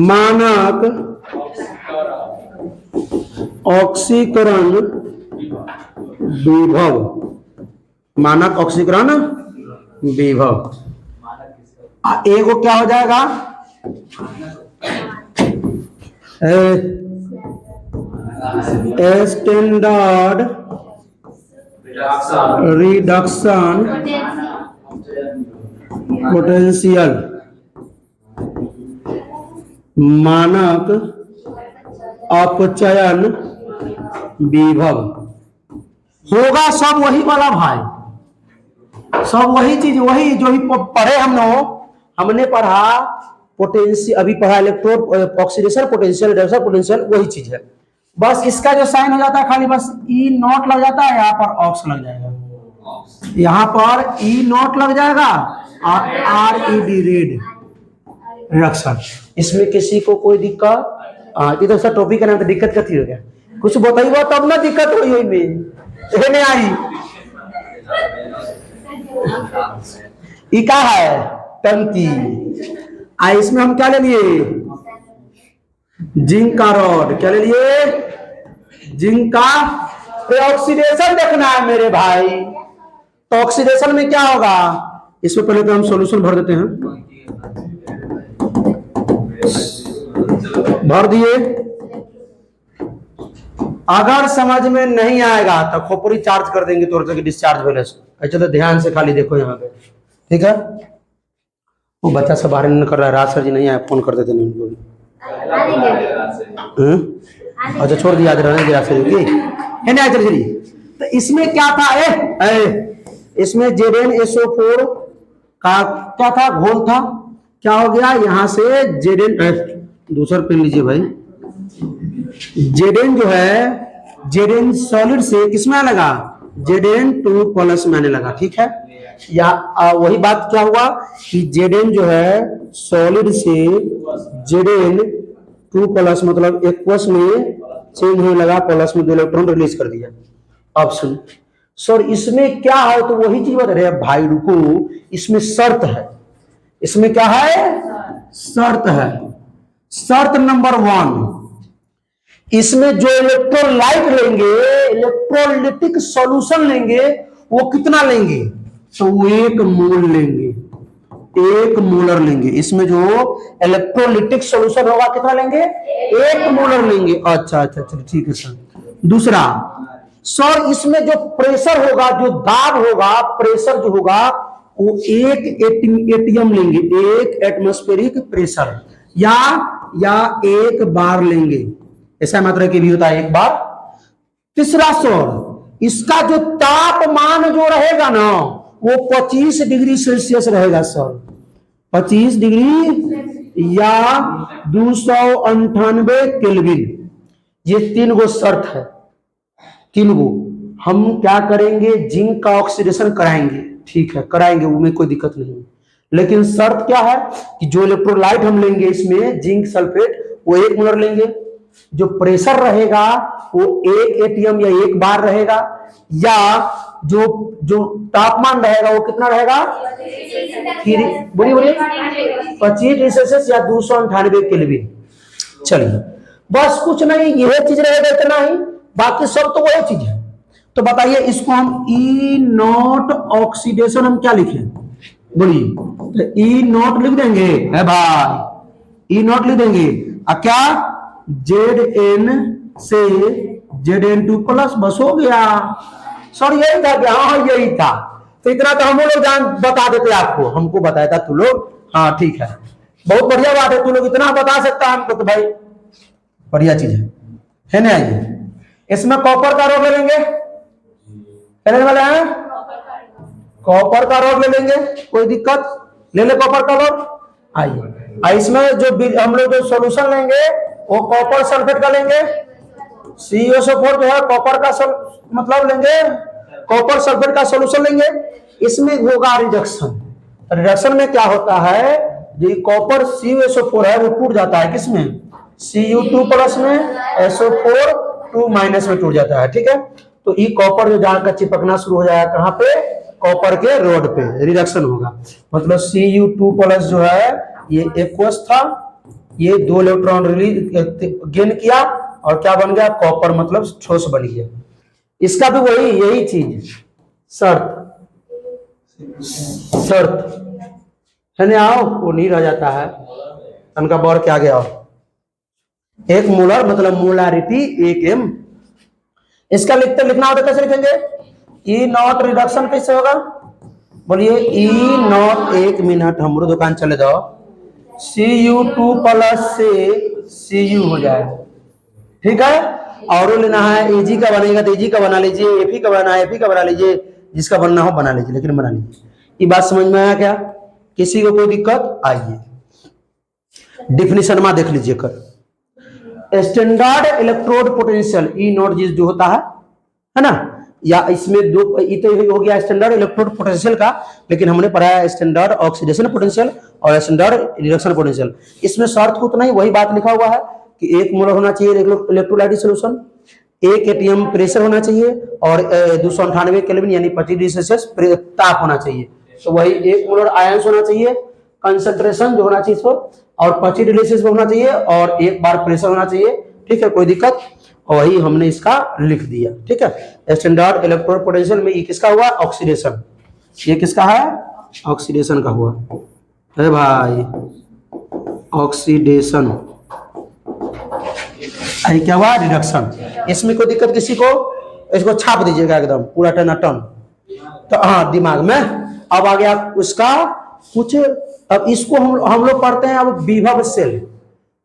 मानक ऑक्सीकरण विभव, मानक ऑक्सीकरण विभव। एगो क्या हो जाएगा? स्टैंडर्ड रिडक्शन पोटेंशियल, मानक अपचयन विभव। होगा सब वही वाला भाई, सब वही चीज, वही जो ही पढ़े हम लोग। हमने पढ़ा पोटेंशियल, अभी पढ़ा electro oxidation potential, reduction potential, वही चीज है। बस इसका जो साइन हो जाता है खाली बस E0 लग जाता है, यहाँ पर ऑक्स लग जाएगा, यहाँ पर E0 लग जाएगा और RED रेड रिडक्शन। इसमें किसी को कोई दिक्कत? ये तो सर टॉपिक का नाम, तो दिक्कत कथी हो गया? कुछ बताइए तब ना दिक्कत हुई हुई में नहीं आई। ये क्या है? टंकी। इसमें हम क्या ले लिए? जिंक का रॉड। क्या ले लिए? जिंक का। ऑक्सीडेशन देखना है मेरे भाई, तो ऑक्सीडेशन में क्या होगा? इसमें पहले तो हम सॉल्यूशन भर देते हैं, भर दिए। अगर समझ में नहीं आएगा तो खोपड़ी चार्ज कर देंगे तो डिस्चार्ज बैलेंस। चलो ध्यान से खाली देखो यहाँ पे, ठीक है। वो बच्चा सब बाहर नहीं कर रहा है, राज सर जी नहीं आए, फोन कर देते नहीं उनको भी। अच्छा छोड़ दिया, रहने दिया सर जी है ना। चलिए तो इसमें क्या था? इसमें Zn-SO4 का क्या था? घोल था। क्या हो गया यहाँ से? Zn, दूसरा पेन लीजिए भाई। Zn जो है, Zn सॉलिड से किसमें लगा? Zn2 प्लस में आने लगा, ठीक है। या वही बात क्या हुआ कि Zn जो है सॉलिड से Zn2 प्लस मतलब एक्वस में चेंज होने लगा, प्लस में 2 इलेक्ट्रॉन रिलीज कर दिया। ऑप्शन सर इसमें क्या है? तो वही चीज बता रहे भाई, रुको। इसमें शर्त है। इसमें क्या है? शर्त है। शर्त नंबर 1, इसमें जो इलेक्ट्रोलाइट लेंगे, इलेक्ट्रोलिटिक सॉल्यूशन लेंगे, वो कितना लेंगे? तो 1 मोल लेंगे, 1 मोलर लेंगे। इसमें जो इलेक्ट्रोलिटिक सॉल्यूशन होगा कितना लेंगे? 1 मोलर लेंगे। अच्छा चलो ठीक है सर। दूसरा सर, इसमें जो प्रेशर होगा, जो दाब होगा, प्रेशर जो होगा वो 1 एटीएम लेंगे, 1 एटमॉस्फेरिक प्रेशर, या 1 बार लेंगे। ऐसा मात्रा के भी होता है 1 बार। तीसरा सर, इसका जो तापमान जो रहेगा ना वो 25 डिग्री सेल्सियस रहेगा सर, 25 डिग्री या 298 केल्विन। ये 3 गो शर्त है, 3 गो। हम क्या करेंगे? जिंक का ऑक्सीडेशन कराएंगे, ठीक है कराएंगे, उसमें कोई दिक्कत नहीं है। लेकिन शर्त क्या है कि जो इलेक्ट्रोलाइट हम लेंगे इसमें जिंक सल्फेट, वो 1 मोलर लेंगे। जो प्रेशर रहेगा वो 1 एटीएम या 1 बार रहेगा, या जो तापमान रहेगा वो कितना रहेगा? बोलिए 25 डिग्री सेल्सियस या 298 केल्विन। चलिए बस कुछ नहीं, यह चीज रहेगा, इतना ही, बाकी सब तो वही चीज है। तो बताइए इसको हम ई नॉट ऑक्सीडेशन हम क्या लिखें? बोलिए, तो ई नॉट लिख देंगे है भाई, ई नॉट लिख देंगे। क्या? Zn से Zn2 प्लस, बस हो गया सर। यही था क्या? हाँ यही था। तो इतना तो हम लोग बता देते आपको, हमको बताया था तू लोग। हाँ ठीक है, बहुत बढ़िया बात है, तू लोग इतना बता सकता है हमको, तो भाई बढ़िया चीज है ना। आइए इसमें कॉपर का रॉड ले लेंगे, लेने वाले हैं कॉपर का रॉड ले लेंगे, कोई दिक्कत? ले ले कॉपर का रॉड। आइए इसमें जो हम लोग जो सोल्यूशन लेंगे वो कॉपर सल्फेट का लेंगे। CuSO4 जो है कॉपर का मतलब लेंगे, कॉपर सल्फेट का सोल्यूशन लेंगे। इसमें होगा रिडक्शन। रिडक्शन में क्या होता है? जो कॉपर CuSO4 है वो टूट जाता है किसमें? Cu2 प्लस में, SO4 2 माइनस में टूट जाता है, ठीक है। तो ये कॉपर जो जाकर चिपकना शुरू हो जाएगा कहाँ पे? कॉपर के रोड पे रिडक्शन होगा। मतलब Cu2 प्लस जो है ये एक्वस था, ये 2 इलेक्ट्रॉन रिलीज गेन किया और क्या बन गया? कॉपर, मतलब ठोस बन गया। इसका भी वही यही चीज शर्त है ना। आओ वो नहीं रह जाता है, उनका बॉर क्या गया? 1 मोलर मतलब मोलारिटी 1 m। इसका लिखना होता कैसे लिखेंगे? ई नॉट रिडक्शन कैसे होगा? बोलिए ई नॉट। 1 मिनट हमरो दुकान चले जाओ। Cu2 प्लस से Cu हो जाए, ठीक है। और लेना है Ag का बनेगा तो Ag का बना लीजिए, Fe का बना है Fe का बना लीजिए, जिसका बनना हो बना लीजिए, लेकिन बना लीजिए। ये बात समझ में आया क्या? किसी को कोई दिक्कत? आइए डिफिनेशन में देख लीजिए कर। Standard electrode potential E not जिस जो होता है ना, या इसमें दो, ये तो हो गया स्टैंडर्ड इलेक्ट्रोड पोटेंशियल का, लेकिन हमने पढ़ा है स्टैंडर्ड ऑक्सीडेशन पोटेंशियल और स्टैंडर्ड रिडक्शन पोटेंशियल। इसमें शर्त को उतना ही वही बात लिखा हुआ है कि 1 मोलर होना चाहिए इलेक्ट्रोलाइटिक सॉल्यूशन, 1 एटीएम प्रेशर होना चाहिए और 298 केल्विन यानी 25 डिग्री सेल्सियस ताप होना चाहिए। तो वही 1 मोलर आयंस होना चाहिए कंसंट्रेशन जो होना चाहिए इसको, और 25 डिग्री सेल्सियस होना चाहिए, और एक बार प्रेशर होना चाहिए। ठीक है, कोई दिक्कत, और वही हमने इसका लिख दिया। ठीक है, स्टैंडर्ड इलेक्ट्रोड पोटेंशियल में ये किसका हुआ? ऑक्सीडेशन। ये किसका है? ऑक्सीडेशन का हुआ है भाई, ऑक्सीडेशन। अरे क्या हुआ? रिडक्शन। इसमें कोई दिक्कत किसी को? इसको छाप दीजिएगा एकदम पूरा टनाटन। तो हाँ, दिमाग में अब आ गया उसका कुछ। अब इसको हम लोग पढ़ते हैं अब विभव सेल,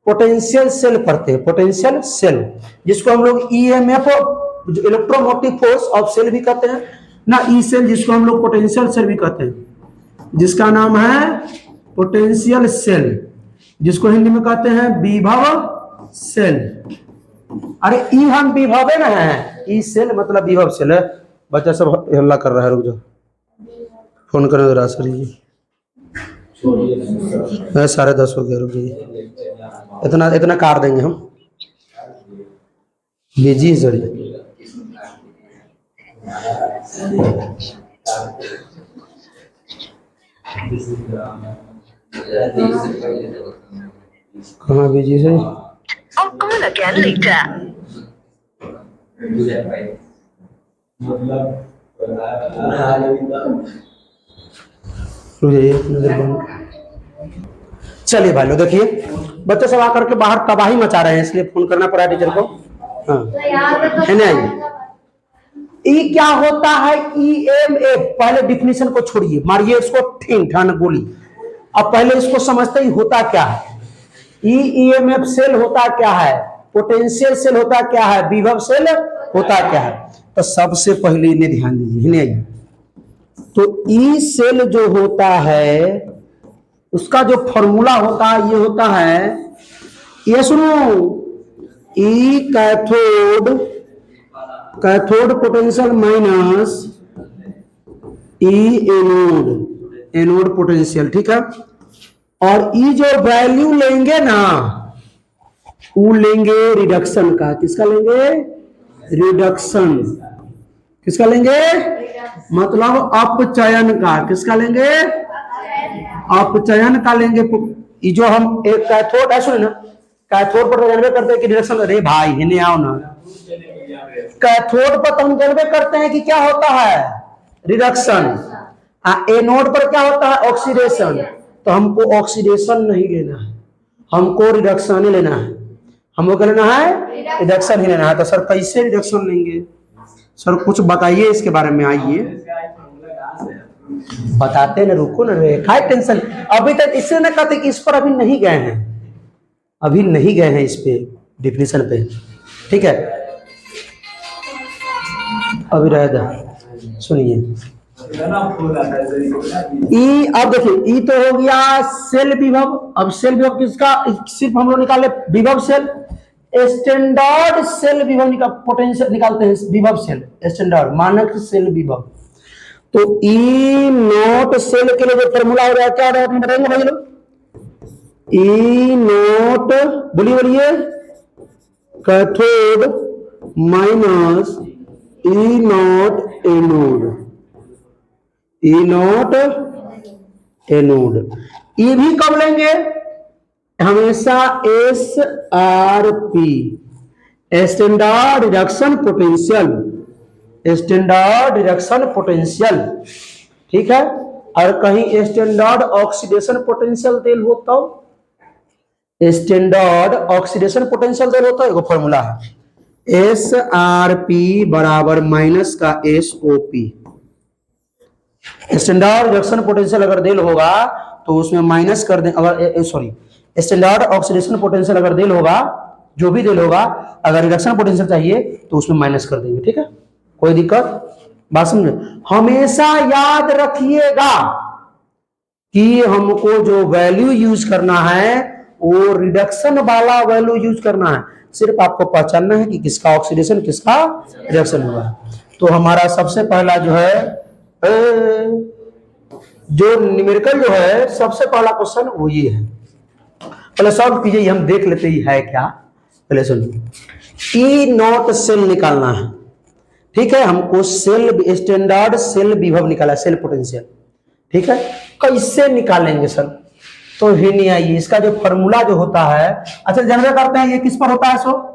पोटेंशियल सेल पढ़ते हैं, पोटेंशियल सेल, जिसको हम लोग EMF, electromotive force of cell भी कहते हैं ना, ई सेल, जिसको हम लोग पोटेंशियल सेल भी कहते हैं, जिसका नाम है पोटेंशियल सेल, जिसको हिंदी में कहते हैं विभव सेल। अरे ई हम विभव है ना, है ई सेल मतलब विभव सेल है। बच्चा सब हल्ला कर रहा है, रुक जाओ, फोन करने जरा सर जी। 10:30 हो गया, रुक जाइए, इतना काट देंगे हम, बिजी है सर। कहाँ बिजी है? चलिए भाई लोग, देखिए बच्चे सब आकर के बाहर तबाही मचा रहे हैं, इसलिए फोन करना पड़ा टीचर को। हाँ, है ना? ई क्या होता है? ईएमएफ, पहले डिफिनीशन को छोड़िए, मारिए इसको ठीक ठान गोली। अब पहले इसको समझते ही होता क्या है। ईएमएफ सेल होता क्या है, पोटेंशियल सेल होता क्या है, विभव सेल होता क्या है। तो सबसे पहले इन्हें ध्यान दीजिए। तो ई सेल जो होता है उसका जो फॉर्मूला होता है, ये होता है, ये सुनो, E cathode, cathode potential minus E anode, anode potential. ठीक है, और ई जो वैल्यू लेंगे ना, वो लेंगे रिडक्शन का। किसका लेंगे? रिडक्शन। किसका लेंगे? मतलब अपचयन का। किसका लेंगे? अपचयन का लेंगे। ये जो हम एक कैथोड है, सुने ना, कैथोड पर जानवे करते हैं कि रिडक्शन। अरे भाई हिने आओ ना, कैथोड पर तो हम जानवे करते हैं कि क्या होता है? रिडक्शन। एनोड पर क्या होता है? ऑक्सीडेशन। तो हमको ऑक्सीडेशन नहीं लेना है, हमको रिडक्शन ही लेना है। हमको क्या लेना है? रिडक्शन ही लेना है। तो सर कैसे रिडक्शन लेंगे? सर कुछ बताइए इसके बारे में। आइए बताते ना, रुको ना रे, खाए टेंशन। अभी तक इससे ना कहते कि इस पर अभी नहीं गए हैं, अभी नहीं गए हैं इस पे डिफिनीशन पे। ठीक है, अभी रहेगा, सुनिए। ई, अब देखिए, ई तो हो गया सेल विभव। अब सेल विभव किसका? सिर्फ हम लोग निकाले विभव सेल। स्टैंडर्ड सेल विभव पोटेंशियल निकालते हैं, विभव सेल स्टैंडर्ड मानक सेल विभव। तो ई नॉट सेल के लिए जो फॉर्मूला हो रहा है, क्या बताएंगे भाई लोग? ई नॉट, बोलिए, cathode minus E naught anode, E naught anode. E भी कब लेंगे? हमेशा S R P, standard reduction potential, standard reduction potential. ठीक है, और कहीं स्टैंडर्ड ऑक्सीडेशन पोटेंशियल देल हो तो स्टैंडर्ड ऑक्सीडेशन पोटेंशियल देल होता है। एगो फॉर्मूला है, एस आर पी बराबर माइनस का S O P. Standard reduction potential अगर देल होगा तो उसमें माइनस कर दें, अगर सॉरी स्टैंडर्ड ऑक्सीडेशन पोटेंशियल अगर देल होगा, जो भी देल होगा, अगर रिडक्शन पोटेंशियल चाहिए तो उसमें माइनस कर देंगे। ठीक है, कोई दिक्कत? बात समझे? हमेशा याद रखिएगा कि हमको जो वैल्यू यूज करना है वो रिडक्शन वाला वैल्यू यूज करना है। सिर्फ आपको पहचानना है कि किसका ऑक्सीडेशन किसका रिडक्शन हुआ है। तो हमारा सबसे पहला जो है, जो न्यूमेरिकल जो है, सबसे पहला क्वेश्चन वो ये है। पहले सॉल्व कीजिए, हम देख लेते ही है क्या। पहले सुनिए, ई नॉट सेल निकालना है। ठीक है, हमको सेल स्टैंडर्ड सेल विभव निकाला, सेल पोटेंशियल। ठीक है, कैसे निकालेंगे सर? तो ही नहीं आइए, इसका जो फॉर्मूला जो होता है, अच्छा जानवे करते हैं ये किस पर होता है? सो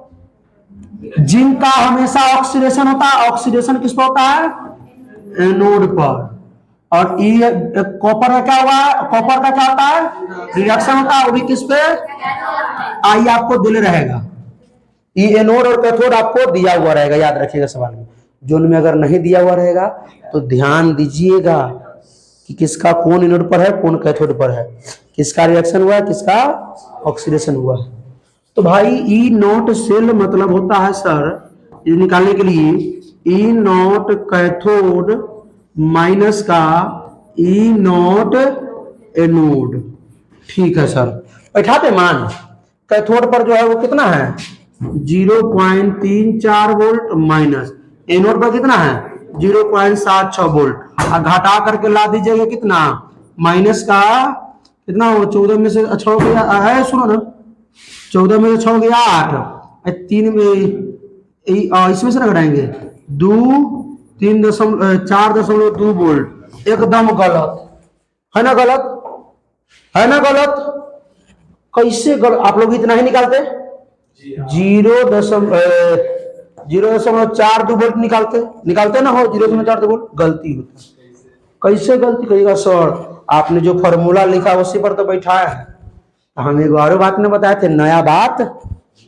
जिंक का हमेशा ऑक्सीडेशन होता है, ऑक्सीडेशन किस पर होता है? एनोड पर। और ये कॉपर का क्या हुआ? कॉपर का क्या होता है? रिडक्शन होता है, वो भी किस पे? आई आपको दिल रहेगा, ये एनोड और कैथोड आपको दिया हुआ रहेगा, याद रखिएगा सवाल में। जोन में अगर नहीं दिया हुआ रहेगा तो ध्यान दीजिएगा कि किसका कौन एनोड पर है, कौन कैथोड पर है, किसका रिएक्शन हुआ है, किसका ऑक्सीडेशन हुआ है। तो भाई ई नॉट सेल मतलब होता है सर, ये निकालने के लिए ई नॉट कैथोड माइनस का ई नॉट एनोड। ठीक है सर, बैठाते मान कैथोड पर जो है वो कितना है? 0.34 वोल्ट माइनस एनोड पर कितना है? 0.76 वोल्ट। और घटा करके ला दीजिएगा कितना? माइनस का कितना हो? 14 में से 6 गया है, सुनो ना, 14 में से 6 गया 8, 3 में इसमें से ना घटाएंगे 4.2 वोल्ट। एकदम गलत है ना? गलत है ना? गलत कैसे गलत? आप लोग इतना ही निकालते? 0.42 वोल्ट निकालते ना हो, 0.42 वोल्ट गलती होता। कैसे गलती करिएगा सर? आपने जो फॉर्मूला लिखा उसी पर तो बैठा है। हम एक और बात में बताए थे, नया बात,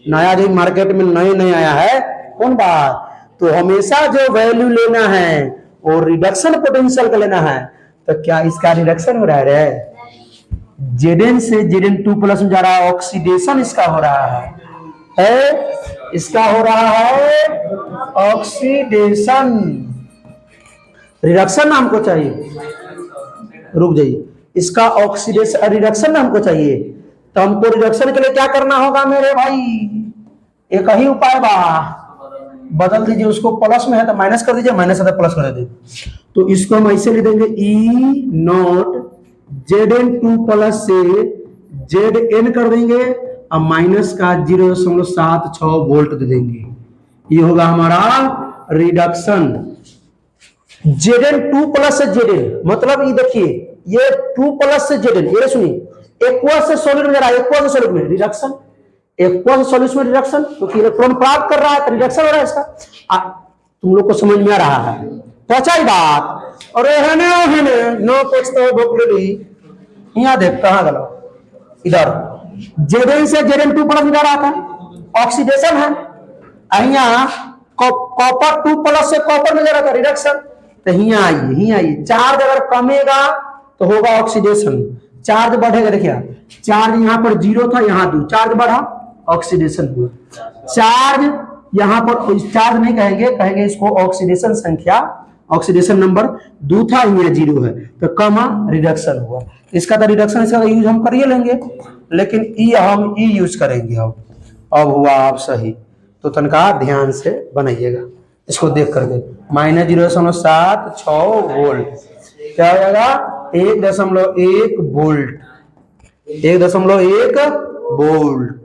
नया जो मार्केट में नए नए आया है, कौन बात? तो हमेशा जो वैल्यू लेना है वो रिडक्शन पोटेंशियल का लेना है। तो क्या इसका रिडक्शन हो रहा है? Zn से Zn2 प्लस में जा रहा है, ऑक्सीडेशन इसका हो रहा है इसका हो रहा है ऑक्सीडेशन। रिडक्शन हमको चाहिए, रुक जाइए, इसका ऑक्सीडेशन रिडक्शन हमको चाहिए। तो हमको रिडक्शन के लिए क्या करना होगा मेरे भाई? एक ही उपाय बा, बदल दीजिए उसको, प्लस में है तो माइनस कर दीजिए, माइनस है तो प्लस कर दीजिए। तो इसको हम ऐसे लिख देंगे ई नॉट Zn2 प्लस से Zn कर देंगे और माइनस का 0.76 वोल्ट दे देंगे। ये होगा हमारा रिडक्शन। Zn2 प्लस से Zn मतलब ये देखिए, ये 2 प्लस से Zn, ये सुनिए, एक्वस से सॉलिड में जा रहा है, एक्वस से सॉलिड में रिडक्शन, एक्वस से सॉलिड में रिडक्शन, क्योंकि इलेक्ट्रॉन प्राप्त कर रहा है तो रिडक्शन हो रहा है इसका। तुम लोग को समझ में आ रहा है? पहुंचाई बात? अरे है नो कुछ तो भोकली यहाँ देख कहाँ गलो, इधर Zn से Zn2 प्लस में जा रहा था, ऑक्सीडेशन है। यहाँ कॉपर 2 प्लस से कॉपर में जा रहा था, रिडक्शन। तो यहाँ आइए, चार्ज अगर कमेगा तो होगा ऑक्सीडेशन, चार्ज बढ़ेगा। देखिए चार्ज यहाँ पर 0 था, यहाँ 2, चार्ज बढ़ा, ऑक्सीडेशन हुआ। चार्ज यहाँ पर चार्ज नहीं कहेंगे इसको ऑक्सीडेशन संख्या, ऑक्सीडेशन नंबर 2 था, यहाँ 0 है, तो कमा रिडक्शन हुआ। इसका तो रिडक्शन इसका यूज हम कर लेंगे, लेकिन हम ई यूज करेंगे। अब हुआ आप सही, तो तनका ध्यान से बनाइएगा इसको देख करके। माइनस 0.76 वोल्ट क्या हो जाएगा? 1.1 वोल्ट, 1.1 वोल्ट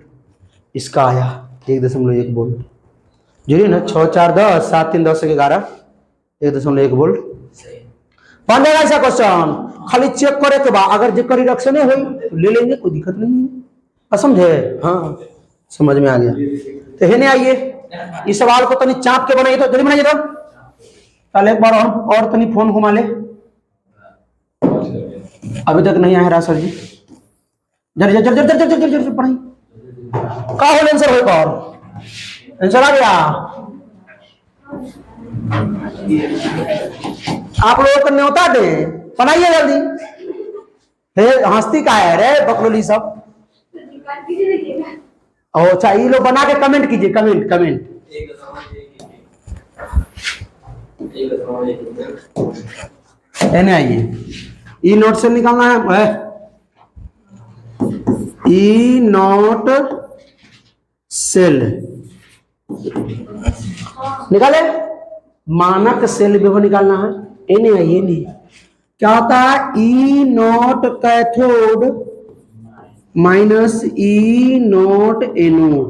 इसका आया, 1.1 वोल्ट। जी ना, 6 4 10 7 3 10 11, 1.1 वोल्ट बन जाएगा। ऐसा क्वेश्चन खाली चेक करे के बाद अगर जेकर रिडक्शन है ले लेंगे, कोई दिक्कत नहीं है। समझे? हाँ समझ में आ गया। तो है नहीं, आइए इस सवाल को तनी चाप के बनाइए, तो जल्दी बनाइए। तो कल एक बार और तनी फोन घुमा ले, अभी तक नहीं आया रहा सर जी। जल्दी जल्दी जल्दी जल्दी जल्दी जल्दी पढ़ाइए। का हो आंसर हो? और आंसर आ गया। आप लोगों को न्योता दे, बनाइए जल्दी। हंसती का है रे बकलोली सब? अच्छा ये लोग बना के कमेंट कीजिए, कमेंट। आइए, ई नोट से निकालना है, ई नोट सेल निकाले, मानक सेल भी निकालना है। ये नहीं क्या होता है? E naught cathode minus E naught anode.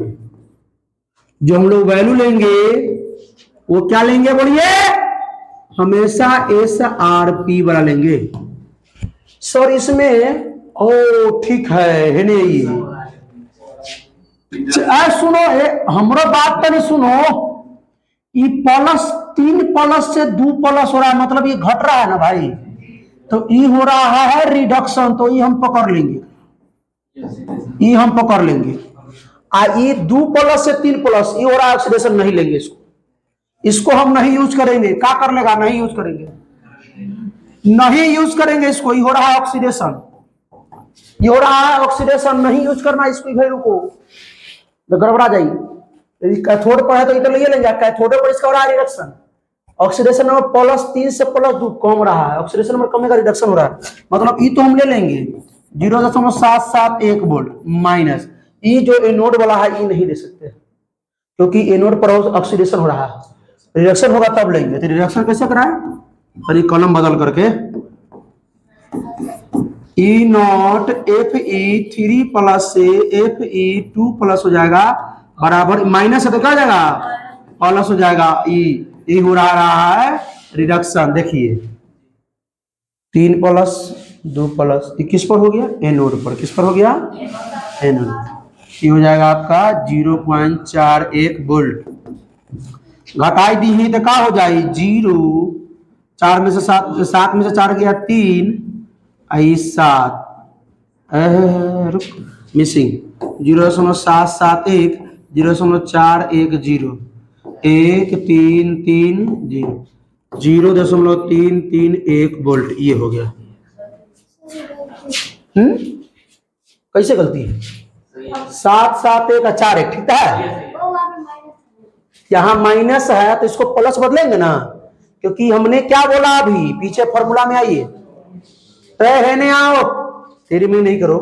जो हम लोग वैल्यू लेंगे वो क्या लेंगे बोलिए? हमेशा SRP वाला लेंगे। सर इसमें ओ ठीक है नहीं सुनो हमरो बात तो नहीं सुनो, ये प्लस 3 प्लस से 2 प्लस हो रहा है, मतलब ये घट रहा है ना भाई, तो ये हो रहा है रिडक्शन, तो ये हम पकड़ लेंगे, ये हम पकड़ लेंगे। ये 2 प्लस से 3 प्लस ये हो रहा है ऑक्सीडेशन, नहीं लेंगे इसको, इसको हम नहीं यूज करेंगे। क्या कर लेगा, नहीं यूज करेंगे, नहीं यूज करेंगे इसको, ये हो रहा है ऑक्सीडेशन, ये हो रहा है ऑक्सीडेशन, नहीं यूज करना इसको वैल्यू को, तो गड़बड़ा जाएगी। यदि कैथोड पर है तो ये तो ले लेंगे, कैथोड पर इसका हो रहा है रिडक्शन, ऑक्सीडेशन नंबर प्लस 3 से प्लस 2 कम रहा है, ऑक्सीडेशन नंबर कम का रिडक्शन हो रहा है, मतलब ये तो हम ले लेंगे 0.771 वोल्ट माइनस ये जो एनोड वाला है ये नहीं दे सकते, क्योंकि एनोड पर ऑक्सीडेशन हो रहा है, रिडक्शन होगा तब लेंगे। तो रिडक्शन कैसे कराएं, अरे कॉलम बदल करके ई नॉट एफ ई 3 प्लस से एफ ई 2 प्लस हो जाएगा बराबर माइनस है तो क्या हो जाएगा प्लस हो जाएगा, ई हो रहा है रिडक्शन। देखिए 3 प्लस 2 प्लस ये किस पर हो गया, एनोड पर, किस पर हो गया, एनोड, ये हो जाएगा आपका 0.41 वोल्ट। घटाई दी ही तो क्या हो जाए 0, 4 में से 7 में से 4 गया 3, आई 7 रुक मिसिंग 0.771 0.410 1 3 3 0 0.331 वोल्ट, ये हो गया। कैसे गलती है, 7 7 1 4 1 ठीक है, यहाँ माइनस है तो इसको प्लस बदलेंगे ना, क्योंकि हमने क्या बोला अभी पीछे फॉर्मूला में आइए, रहने आओ तेरी में नहीं करो,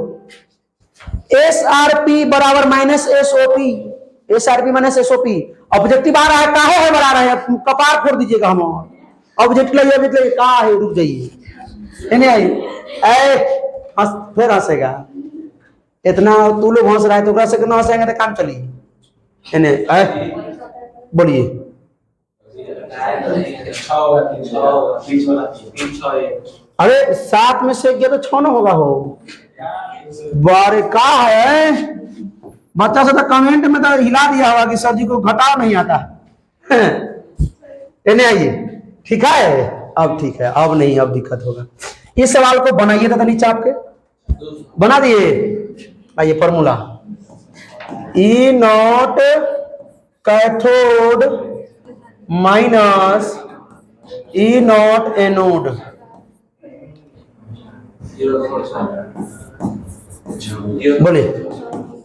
एस आर पी बराबर minus SOP, S R P minus SOP, objective आ रहा है, काहे है बढ़ा रहे हैं, कपार फोड़ दीजिएगा हम, ऑब्जेक्टिव लगे का है, रुक जाइए नहीं आई फिर हंसेगा, इतना तू लोग हंस रहा है तो से कितना हंसेंगे तो काम चलिए बोलिए। अरे 7 में से गया तो 6 ना होगा हो, बारे का है बच्चा से तो कमेंट में तो हिला दिया होगा कि सर जी को घटाव नहीं आता नहीं आइए ठीक है, अब ठीक है, अब नहीं, अब दिक्कत होगा। इस सवाल को बनाइए था नीचे आपके, बना दिए, आइए formula E naught cathode minus E naught anode, बोले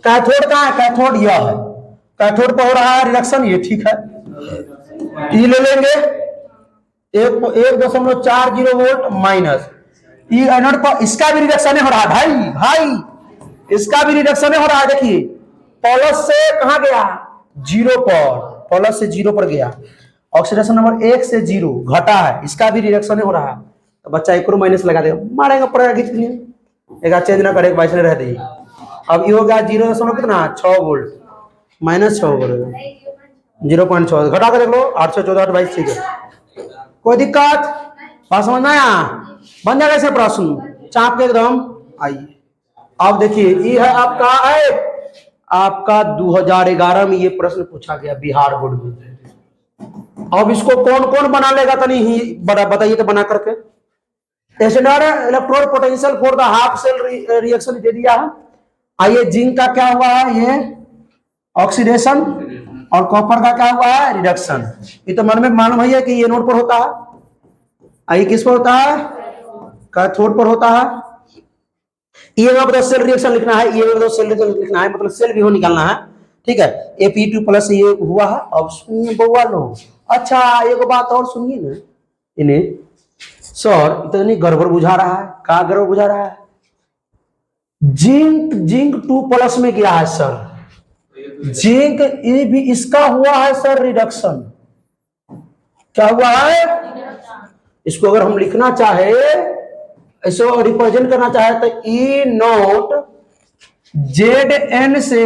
कैथोड कहाँ है, कैथोड यह है, कैथोड पर हो रहा है रिडक्शन, ये ठीक है, ई ले लेंगे 1.40 वोल्ट माइनस ई एनोड पर, इसका भी रिडक्शन हो रहा है भाई, भाई इसका भी रिडक्शन हो रहा है। देखिए प्लस से कहां गया 0 पर, प्लस से 0 पर गया, ऑक्सीडेशन नंबर 1 से 0 घटा है, इसका भी रिडक्शन हो रहा है, तो बच्चा एक माइनस लगा देगा, मारेगा पड़ेगा खींच लिए, एक चेंज ना करे, 22 रह दी। अब ये हो गया 0 कितना 6 वोल्ट माइनस 6 वोल्ट 0.6 घटा कर देख लो 814 22 ठीक है, कोई दिक्कत, बात समझ में आया, बन जाएगा ऐसे प्रश्न चाप के एकदम। आइए अब देखिए ये है आपका 2011 में ये प्रश्न पूछा गया बिहार बोर्ड में। अब इसको कौन कौन बना लेगा तनी ही बताइए तो बना करके, standard electrode potential for the half cell reaction दे दिया है। आइए जिंक का क्या हुआ है, ये ऑक्सीडेशन, और कॉपर का क्या हुआ है रिडक्शन। ये तो मन में मालूम है कि ये नोड पर होता है, आइए किस पर होता है कैथोड पर होता है। ये मतलब सेल रिएक्शन लिखना है, ये मतलब सेल रिएक्शन लिखना है, मतलब सेल भी हो निकालना है, ठीक है। Fe2 प्लस ये हुआ है। अब सुनिए बउआ लो, अच्छा एक बात और सुनिए ना, इन्हें सर इतनी गड़बड़ बुझा रहा है, कहा गड़बड़ बुझा रहा है, जिंक 2 प्लस में गया है सर, जिंक ये भी इसका हुआ है सर रिडक्शन, क्या हुआ है, इसको अगर हम लिखना चाहे इसको रिप्रेजेंट करना चाहे तो ई नोट जेड एन से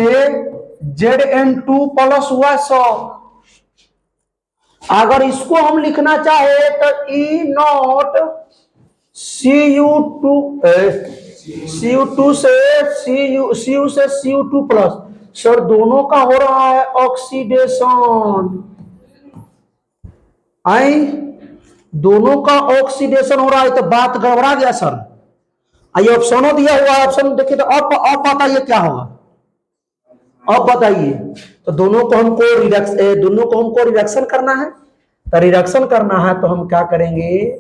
जेड एन 2 प्लस हुआ 100, अगर इसको हम लिखना चाहे तो ई नोट सी यू 2 Cu2 से Cu से Cu2 प्लस। सर दोनों का हो रहा है ऑक्सीडेशन, आई दोनों का ऑक्सीडेशन हो रहा है, तो बात गड़बड़ा गया सर। आइए ऑप्शनों दिया हुआ है, ऑप्शन देखिए तो अब बताइए क्या होगा, अब बताइए। तो दोनों को हमको रिडक्शन करना है, तो रिडक्शन करना है तो हम क्या करेंगे,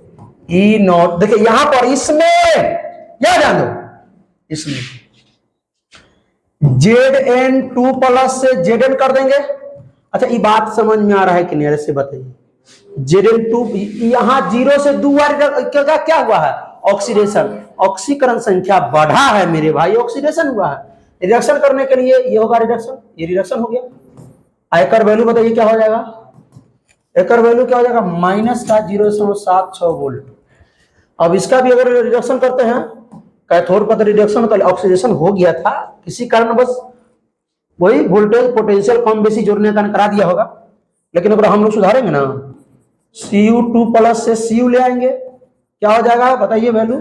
ई नॉट, देखिए यहां पर इसमें क्या जान दो, इसमें Zn2 प्लस से Zn कर देंगे। अच्छा ये बात समझ में आ रहा है कि नहीं, ऐसे बताइए। Zn2 यहां 0 से 2 क्या हुआ है, ऑक्सीडेशन, ऑक्सीकरण संख्या बढ़ा है मेरे भाई, ऑक्सीडेशन हुआ है। रिडक्शन करने के लिए ये होगा रिडक्शन, ये रिडक्शन हो गया। आयकर वैल्यू बताइए क्या हो जाएगा, एकर वैल्यू क्या हो जाएगा, माइनस का 0.76 वोल्ट। अब इसका भी अगर रिडक्शन करते हैं, कैथोड पर रिडक्शन तो ऑक्सीडेशन हो गया था किसी कारण, बस वही वोल्टेज पोटेंशियल कम बेसी जोड़ने का करा दिया होगा, लेकिन अगर हम लोग सुधारेंगे ना, Cu2 प्लस से Cu ले आएंगे, क्या हो जाएगा बताइए value,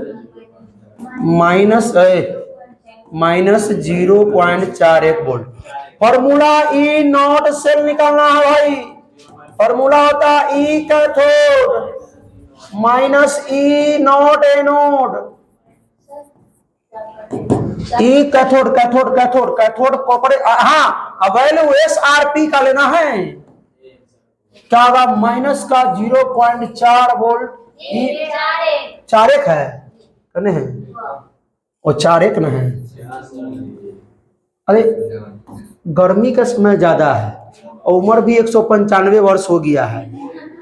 minus 0.41 volt. Formula E naught cell निकालना है भाई, फॉर्मूला होता है E cathode minus E naught anode. E cathode cathode cathode cathode copper, हाँ वैल्यू SRP का लेना है, क्या होगा, माइनस का 0.4 वोल्ट। चार एक है करने हैं, वो 4 एक न है। अरे गर्मी का समय ज्यादा है और उम्र भी 195 वर्ष हो गया है,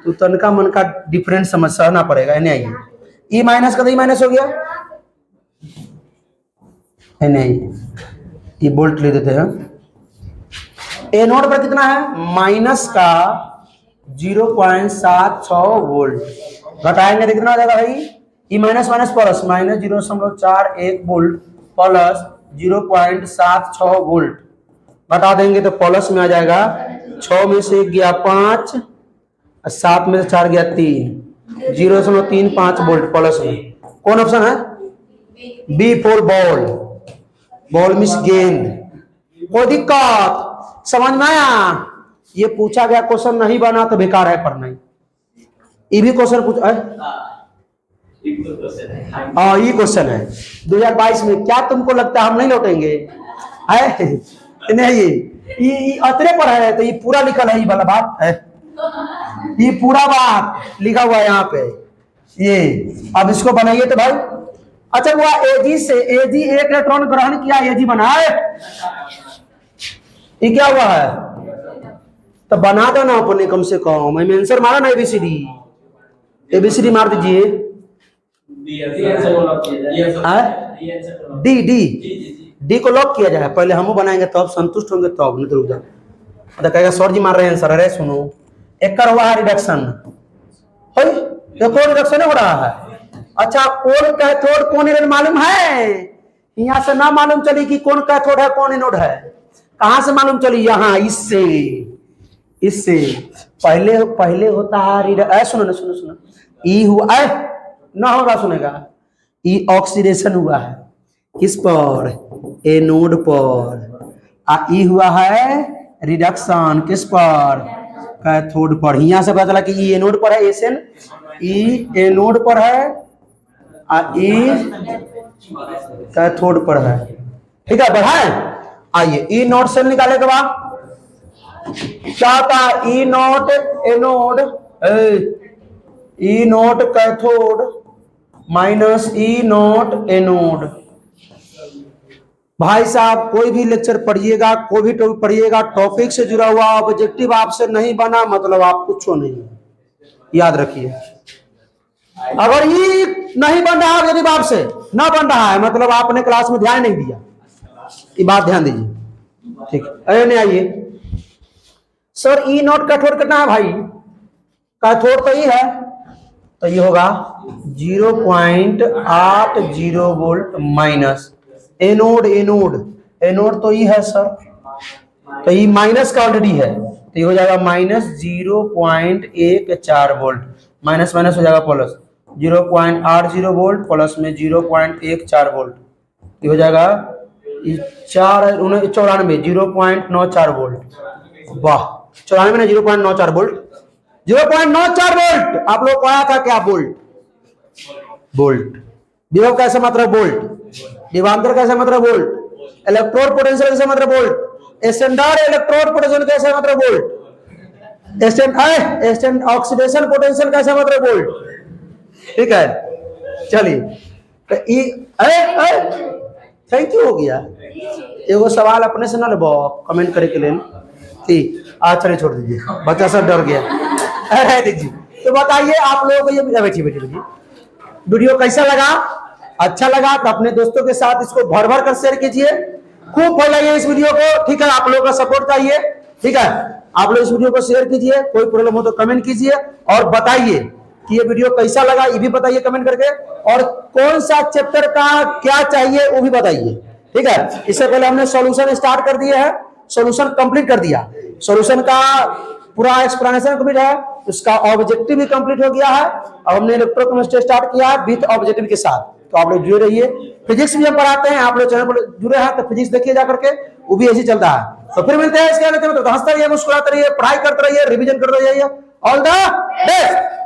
तो तनका मन का डिफरेंस समझ सहना पड़ेगा। नहीं ई माइनस का, माइनस हो गया, नहीं ये बोल्ट ले देते हैं। ए नोड पर कितना है, माइनस का 0.76 वोल्ट, घटाएंगे तो कितना हो जाएगा भाई, E minus minus plus, minus 0.41 volt plus 0.76 volt, घटा देंगे तो प्लस में आ जाएगा। 6 में से 1 गया 5, 7 में से 4 गया 3, 0.35 वोल्ट प्लस में। कौन ऑप्शन है, बी फॉर बॉल, बॉल मिस गेंद। कोई दिक्कत समझ में आया, ये पूछा गया क्वेश्चन नहीं बना तो बेकार है पढ़ना। ये भी क्वेश्चन पूछा है, हाँ ये क्वेश्चन है 2022 में। क्या तुमको लगता है हम नहीं लौटेंगे, है नहीं, ये अतरे पर है, तो ये पूरा लिखल है, ये वाला बात है, ये पूरा बात लिखा हुआ है यहाँ पे ये। अब इसको बनाइए तो भाई, अच्छा हुआ एजी से, एजी एक इलेक्ट्रॉन ग्रहण किया, एजी बना है, ये क्या हुआ है, तो बना दो ना अपने कम से कम। मैं आंसर मारा ना, एबीसीडी, एबीसीडी मार दीजिए, डी डी डी को लॉक किया जाए, पहले हम बनाएंगे तब संतुष्ट होंगे, तब नहीं तो रुक जाओ। कहेगा सर जी मार रहे हैं आंसर, अरे सुनो, एक कर हुआ है रिडक्शन, देखो रिडक्शन हो रहा है। अच्छा कौन कैथोड कौन एनोड मालूम है, यहाँ से ना मालूम चली कि कौन कैथोड है कौन एनोड है, कहां से मालूम चली, यहाँ इससे, इससे पहले होता है सुनो ना, सुनो सुनो, ई हुआ ना होगा, सुनेगा, ई ऑक्सीडेशन हुआ है किस पर, एनोड पर, ई हुआ है रिडक्शन किस पर, कैथोड पर। यहाँ से पता चला कि ई एनोड पर है, एसएन ई एनोड पर है, ई कैथोड पर है, ठीक है बढ़ाए। आइए ई नोट सेल निकाले के बाद क्या था, ई नोट एनोड, ई नोट कैथोड माइनस ई नोट एनोड। भाई साहब कोई भी लेक्चर पढ़िएगा, कोई भी टॉपिक पढ़िएगा, टॉपिक से जुड़ा हुआ ऑब्जेक्टिव आपसे नहीं बना मतलब आप कुछ नहीं, याद रखिए। अगर ये नहीं बन रहा यदि आपसे ना बन रहा है मतलब आपने क्लास में ध्यान नहीं दिया, ये बात ध्यान दीजिए, ठीक है। अरे नहीं आइए सर, ई नोट कैथोड कितना है भाई, कैथोड तो ये है, तो ये होगा 0.80 volt minus anode, anode anode तो ये है सर, तो ये माइनस का ऑलरेडी है, तो ये हो जाएगा माइनस 0.14 वोल्ट, माइनस माइनस हो जाएगा प्लस, 0.80 वोल्ट प्लस में 0.14 वोल्ट, ये हो जाएगा 94 0.94 वोल्ट। वाह, 94 में 0.94 वोल्ट, 0.94 वोल्ट। आप लोग को आया था क्या वोल्ट? वोल्ट। विभव कैसे मतलब वोल्ट, विभवांतर कैसे मतलब वोल्ट, इलेक्ट्रोड पोटेंशियल कैसे मतलब वोल्ट, स्टैंडर्ड इलेक्ट्रोड पोटेंशियल कैसे मतलब वोल्ट, स्टैंड ऑक्सीडेशन पोटेंशियल कैसे मतलब वोल्ट। ठीक है, चलिए थैंक यू हो गया। एगो सवाल अपने से ना लेबो कमेंट करे के लिए, ठीक आज चलिए छोड़ दीजिए, बच्चा सब डर गया। अरे दीजिए, तो बताइए आप लोगों को ये बैठिए बैठिए, वीडियो कैसा लगा? अच्छा लगा तो अपने दोस्तों के साथ इसको भर भर कर शेयर कीजिए, खूब फैलाइए इस वीडियो को। ठीक है, आप लोगों का सपोर्ट चाहिए। ठीक है, आप लोग इस वीडियो को शेयर कीजिए, कोई प्रॉब्लम हो तो कमेंट कीजिए और बताइए कि ये वीडियो कैसा लगा, ये भी बताइए कमेंट करके, और कौन सा चैप्टर का क्या चाहिए वो भी बताइए। ठीक है, इससे पहले हमने सॉल्यूशन स्टार्ट कर दिया है, सॉल्यूशन कंप्लीट कर दिया, सॉल्यूशन का पूरा एक्सप्लेनेशन कंप्लीट है, उसका ऑब्जेक्टिव भी कंप्लीट हो गया है। अब हमने इलेक्ट्रोकेमिस्ट्री स्टार्ट किया है विद ऑब्जेक्टिव के साथ, तो आप लोग जुड़े रहिए। फिजिक्स भी हम पढ़ाते हैं, आप लोग चैनल पर जुड़े हैं तो फिजिक्स देखिए जा करके, वो भी ऐसे चलता है। तो फिर मिलते हैं इसके आगे, तो हंसते रहिए, मुस्कुराते रहिए, पढ़ाई करते रहिए, रिवीजन करते रहिए। All the best.